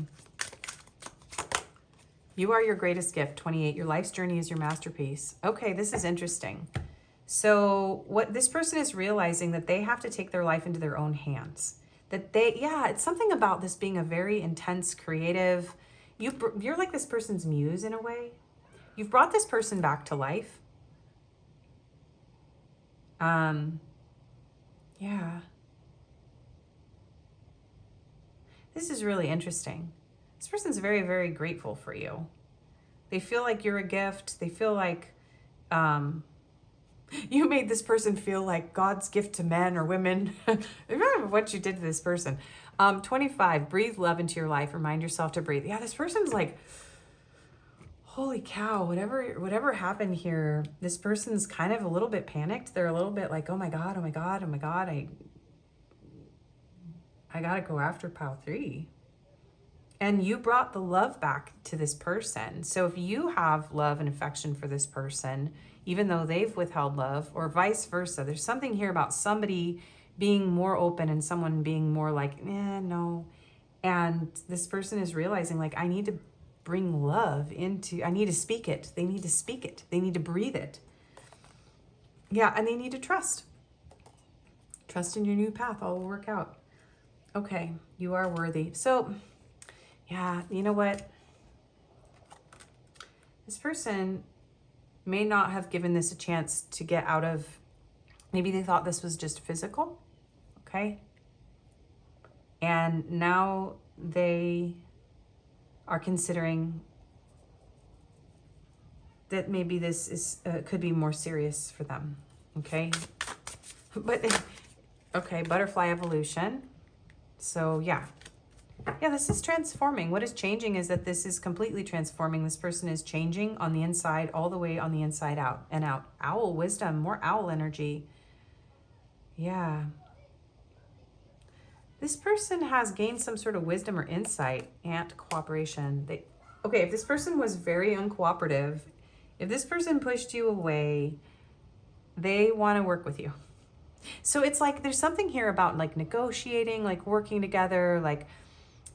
You are your greatest gift, 28. Your life's journey is your masterpiece. Okay, this is interesting. So what this person is realizing that they have to take their life into their own hands. That it's something about this being a very intense, creative, you're like this person's muse in a way. You've brought this person back to life. Yeah. This is really interesting. This person's very, very grateful for you. They feel like you're a gift. They feel like you made this person feel like God's gift to men or women. Remember what you did to this person. 25, breathe love into your life. Remind yourself to breathe. Yeah, this person's like, holy cow, whatever happened here, this person's kind of a little bit panicked. They're a little bit like, oh my God, I gotta go after pile 3. And you brought the love back to this person. So if you have love and affection for this person, even though they've withheld love, or vice versa, there's something here about somebody being more open and someone being more like, no. And this person is realizing like, I need to bring love into, I need to speak it. They need to speak it. They need to breathe it. Yeah, and they need to trust. Trust in your new path. All will work out. Okay, you are worthy. So, yeah, you know what? This person may not have given this a chance to get out of, maybe they thought this was just physical, okay? And now they are considering that maybe this is could be more serious for them, okay? But, okay, butterfly evolution. So, yeah, this is transforming. What is changing is that this is completely transforming. This person is changing on the inside, all the way on the inside out and out. Owl wisdom, more owl energy. Yeah. This person has gained some sort of wisdom or insight. Ant cooperation. Okay, if this person was very uncooperative, if this person pushed you away, they want to work with you. So it's like there's something here about like negotiating, like working together, like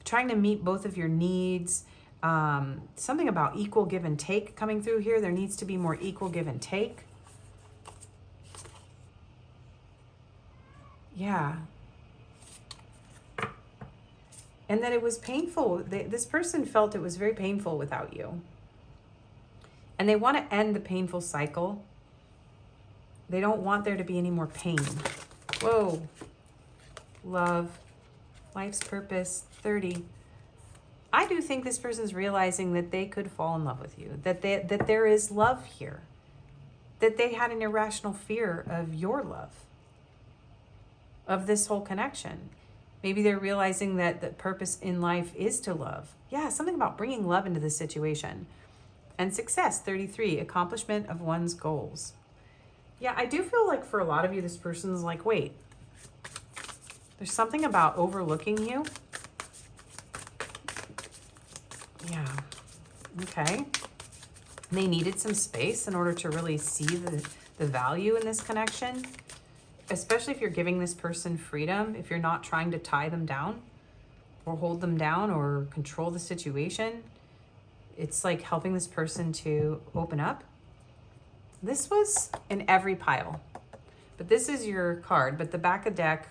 trying to meet both of your needs. Something about equal give and take coming through here. There needs to be more equal give and take. Yeah. And that it was painful. This person felt it was very painful without you. And they want to end the painful cycle. They don't want there to be any more pain. Whoa. Love. Life's purpose. 30. I do think this person's realizing that they could fall in love with you. That there is love here. That they had an irrational fear of your love. Of this whole connection. Maybe they're realizing that the purpose in life is to love. Yeah, something about bringing love into this situation. And success, 33, accomplishment of one's goals. Yeah, I do feel like for a lot of you, this person's like, wait, there's something about overlooking you. Yeah. Okay. They needed some space in order to really see the value in this connection, especially if you're giving this person freedom, if you're not trying to tie them down or hold them down or control the situation. It's like helping this person to open up. This was in every pile, but this is your card, but the back of deck,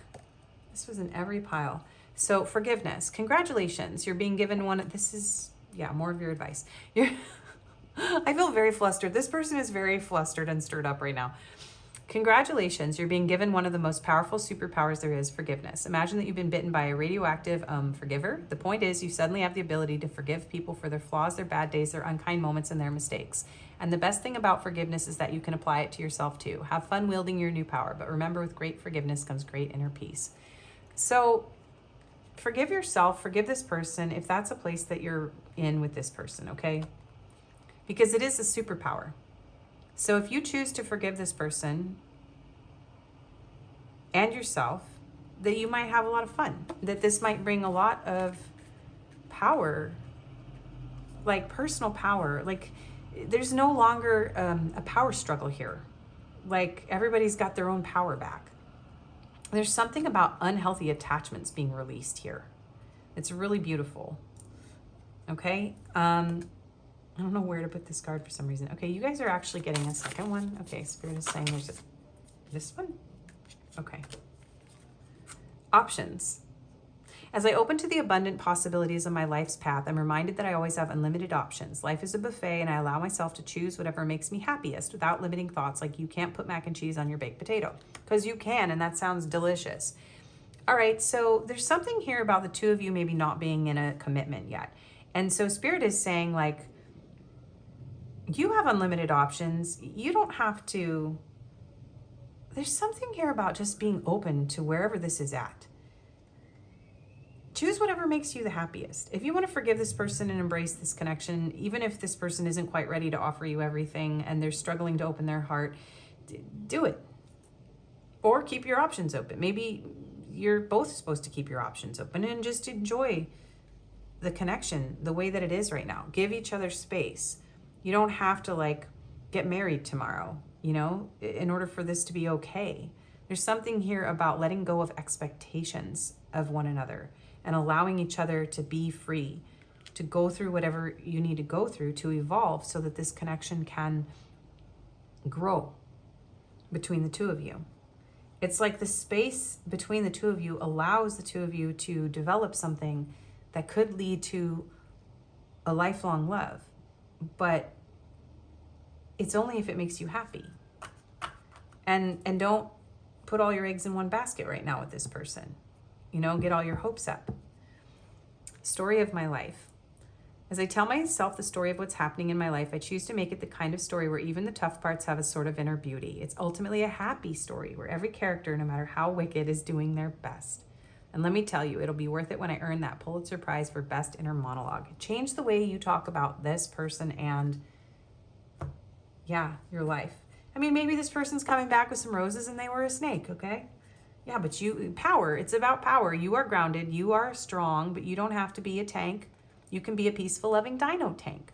this was in every pile. So forgiveness, congratulations. You're being given one. This is, yeah, more of your advice. I feel very flustered. This person is very flustered and stirred up right now. Congratulations, you're being given one of the most powerful superpowers there is, forgiveness. Imagine that you've been bitten by a radioactive forgiver. The point is you suddenly have the ability to forgive people for their flaws, their bad days, their unkind moments, and their mistakes. And the best thing about forgiveness is that you can apply it to yourself too. Have fun wielding your new power, but remember, with great forgiveness comes great inner peace. So forgive yourself, forgive this person if that's a place that you're in with this person, okay? Because it is a superpower. So if you choose to forgive this person and yourself, that you might have a lot of fun, that this might bring a lot of power, like personal power. Like there's no longer a power struggle here. Like everybody's got their own power back. There's something about unhealthy attachments being released here. It's really beautiful. Okay. I don't know where to put this card for some reason. Okay, you guys are actually getting a second one. Okay, Spirit is saying there's this one. Okay. Options. As I open to the abundant possibilities of my life's path, I'm reminded that I always have unlimited options. Life is a buffet, and I allow myself to choose whatever makes me happiest without limiting thoughts like you can't put mac and cheese on your baked potato. Because you can, and that sounds delicious. All right, so there's something here about the two of you maybe not being in a commitment yet. And so Spirit is saying, like, you have unlimited options. You don't have to. There's something here about just being open to wherever this is at. Choose whatever makes you the happiest. If you want to forgive this person and embrace this connection, even if this person isn't quite ready to offer you everything and they're struggling to open their heart, do it. Or keep your options open. Maybe you're both supposed to keep your options open and just enjoy the connection the way that it is right now. Give each other space. You don't have to like get married tomorrow, you know, in order for this to be okay. There's something here about letting go of expectations of one another and allowing each other to be free, to go through whatever you need to go through to evolve so that this connection can grow between the two of you. It's like the space between the two of you allows the two of you to develop something that could lead to a lifelong love. But it's only if it makes you happy. And don't put all your eggs in one basket right now with this person. You know, get all your hopes up. Story of my life. As I tell myself the story of what's happening in my life, I choose to make it the kind of story where even the tough parts have a sort of inner beauty. It's ultimately a happy story where every character, no matter how wicked, is doing their best. And let me tell you, it'll be worth it when I earn that Pulitzer Prize for Best Inner Monologue. Change the way you talk about this person and, yeah, your life. I mean, maybe this person's coming back with some roses and they were a snake, okay? Yeah, but power, it's about power. You are grounded, you are strong, but you don't have to be a tank. You can be a peaceful, loving dino tank,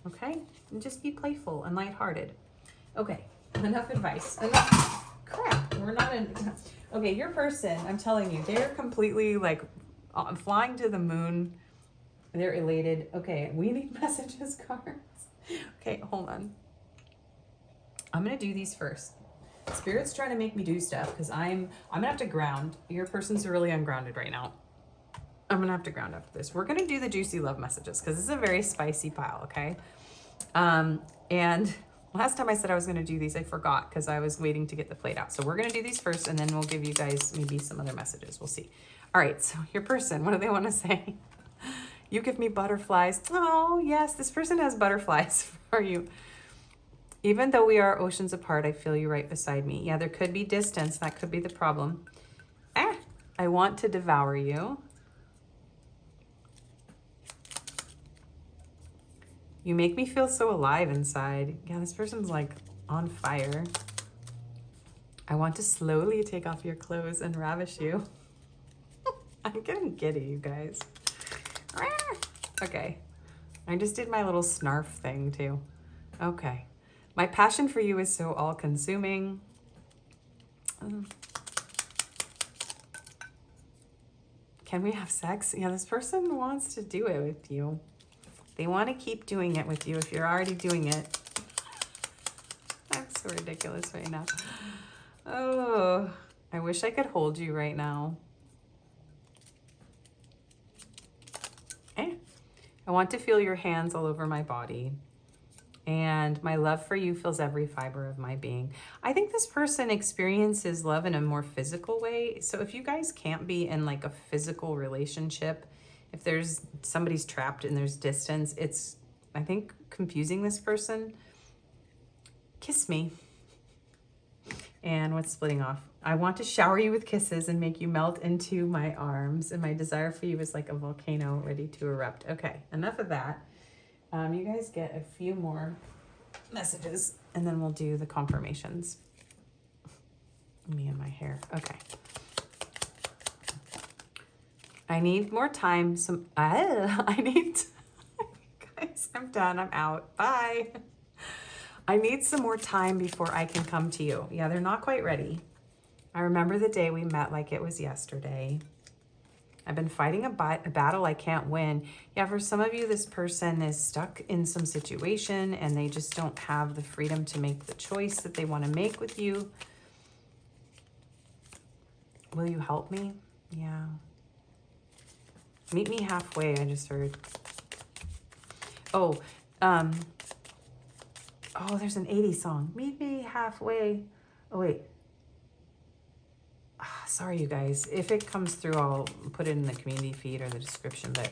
okay? And just be playful and lighthearted. Okay, enough advice. Enough crap, we're not in... Okay, your person, I'm telling you, they're completely like flying to the moon. They're elated. Okay, we need messages cards. Okay, hold on. I'm gonna do these first. Spirit's trying to make me do stuff because I'm gonna have to ground. Your person's really ungrounded right now. I'm gonna have to ground after this. We're gonna do the juicy love messages because this is a very spicy pile, okay? And last time I said I was gonna do these, I forgot because I was waiting to get the plate out. So we're gonna do these first and then we'll give you guys maybe some other messages. We'll see. All right, so your person, what do they want to say? You give me butterflies. Oh, yes, this person has butterflies for you. Even though we are oceans apart, I feel you right beside me. Yeah, there could be distance. That could be the problem. I want to devour you. You make me feel so alive inside. Yeah, this person's like on fire. I want to slowly take off your clothes and ravish you. I'm getting giddy, you guys. Okay. I just did my little snarf thing too. Okay. My passion for you is so all-consuming. Can we have sex? Yeah, this person wants to do it with you. They want to keep doing it with you if you're already doing it. I'm so ridiculous right now. Oh, I wish I could hold you right now. Okay. I want to feel your hands all over my body. And my love for you fills every fiber of my being. I think this person experiences love in a more physical way. So if you guys can't be in like a physical relationship, if there's somebody's trapped and there's distance, it's, I think, confusing this person. Kiss me. And what's splitting off? I want to shower you with kisses and make you melt into my arms. And my desire for you is like a volcano ready to erupt. Okay, enough of that. You guys get a few more messages and then we'll do the confirmations. Me and my hair. Okay. I need more time. Guys, I'm done. I'm out. Bye. I need some more time before I can come to you. Yeah, they're not quite ready. I remember the day we met like it was yesterday. I've been fighting a battle I can't win. Yeah, for some of you, this person is stuck in some situation and they just don't have the freedom to make the choice that they want to make with you. Will you help me? Yeah. Meet me halfway, I just heard. Oh, there's an 80s song. Meet me halfway. Oh, wait. Sorry, you guys. If it comes through, I'll put it in the community feed or the description, but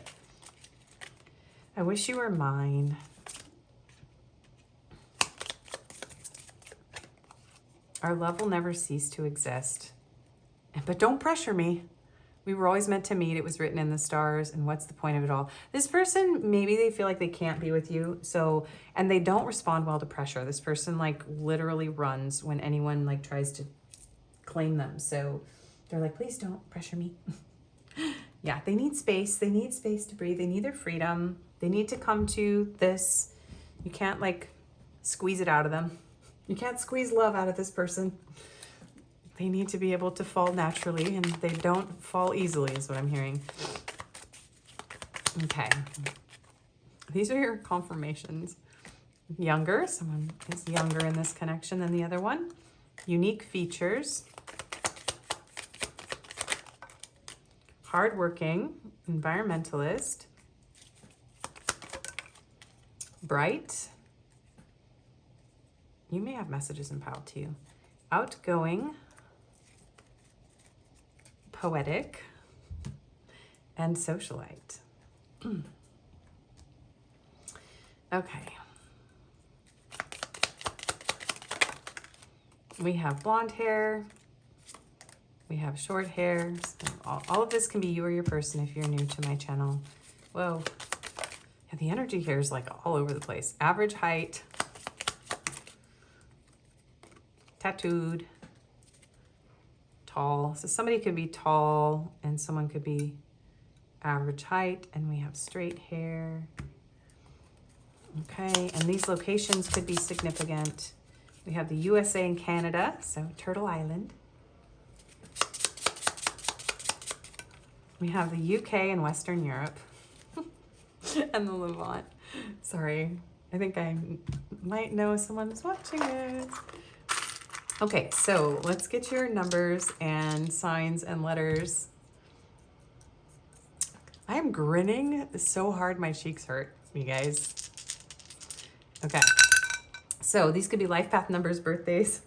I wish you were mine. Our love will never cease to exist. But don't pressure me. We were always meant to meet. It was written in the stars. And what's the point of it all? This person, maybe they feel like they can't be with you. So, and they don't respond well to pressure. This person like literally runs when anyone like tries to claim them. So they're like, please don't pressure me. Yeah, they need space. They need space to breathe. They need their freedom. They need to come to this. You can't like squeeze it out of them. You can't squeeze love out of this person. They need to be able to fall naturally, and they don't fall easily is what I'm hearing. Okay. These are your confirmations. Younger. Someone is younger in this connection than the other one. Unique features. Hardworking. Environmentalist. Bright. You may have messages in pile too. Outgoing. Poetic. And socialite. Okay. We have blonde hair. We have short hair. So all of this can be you or your person if you're new to my channel. Whoa. Yeah, the energy here is like all over the place. Average height. Tattooed. Tall. So somebody could be tall and someone could be average height. And we have straight hair. Okay. And these locations could be significant. We have the USA and Canada, so Turtle Island. We have the UK and Western Europe. And the Levant. Sorry, I think I might know someone's watching this. Okay, so let's get your numbers and signs and letters. I am grinning so hard my cheeks hurt, you guys. Okay. So these could be life path numbers, birthdays,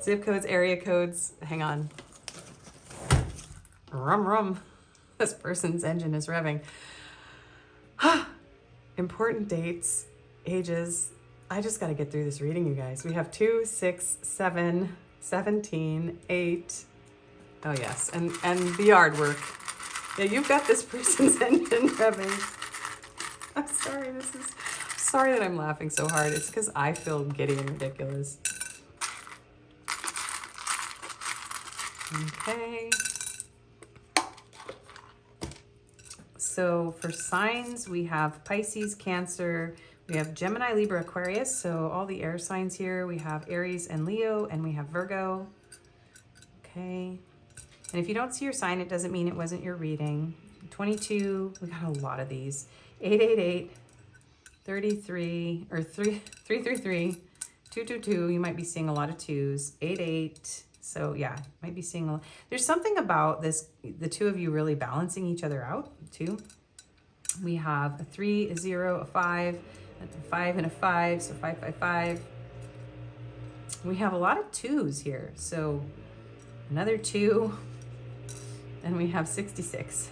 zip codes, area codes. Hang on. Rum, rum. This person's engine is revving. Important dates, ages. I just got to get through this reading, you guys. We have 2, 6, 7, 17, 8. Oh, yes. And the yard work. Yeah, you've got this person's engine revving. I'm sorry. Sorry that I'm laughing so hard. It's because I feel giddy and ridiculous. Okay. So for signs, we have Pisces, Cancer, we have Gemini, Libra, Aquarius. So all the air signs here, we have Aries and Leo, and we have Virgo. Okay. And if you don't see your sign, it doesn't mean it wasn't your reading. 22, we got a lot of these. 888, 33, or 333, 222, you might be seeing a lot of twos. 88, so yeah, might be seeing a lot. There's something about this, the two of you really balancing each other out too. We have a 3, a 0, a 5, a 5 and a 5, so 555. We have a lot of twos here, so another 2, and we have 66.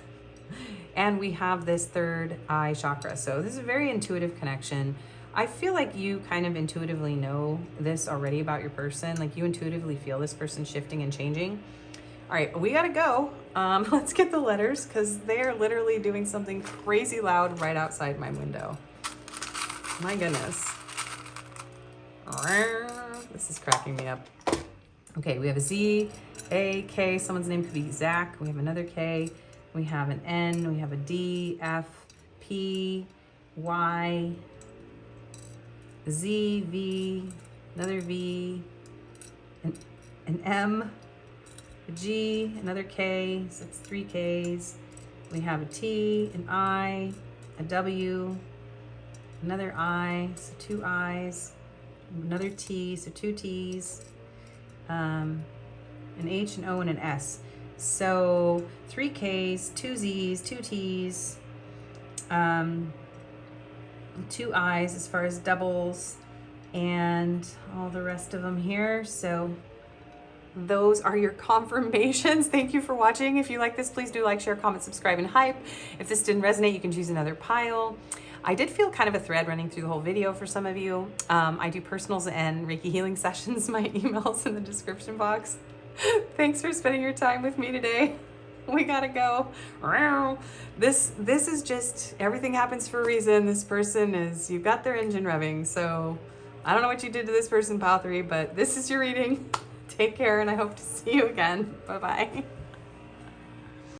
And we have this third eye chakra. So this is a very intuitive connection. I feel like you kind of intuitively know this already about your person. Like you intuitively feel this person shifting and changing. All right, we gotta go. Let's get the letters because they're literally doing something crazy loud right outside my window. My goodness. This is cracking me up. Okay, we have a Z, A, K. Someone's name could be Zach. We have another K. We have an N, we have a D, F, P, Y, Z, V, another V, an M, a G, another K, so it's 3 Ks. We have a T, an I, a W, another I, so 2 I's, another T, so 2 T's, an H, an O, and an S. So 3 Ks, 2 Zs, 2 Ts, 2 Is as far as doubles, and all the rest of them here. So those are your confirmations. Thank you for watching. If you like this, please do like, share, comment, subscribe, and hype. If this didn't resonate, you can choose another pile. I did feel kind of a thread running through the whole video for some of you. I do personals and Reiki healing sessions. My email's in the description box. Thanks for spending your time with me today. We gotta go. This is just, everything happens for a reason. This person is, you've got their engine revving. So I don't know what you did to this person, pile 3, but this is your reading. Take care, and I hope to see you again. Bye-bye.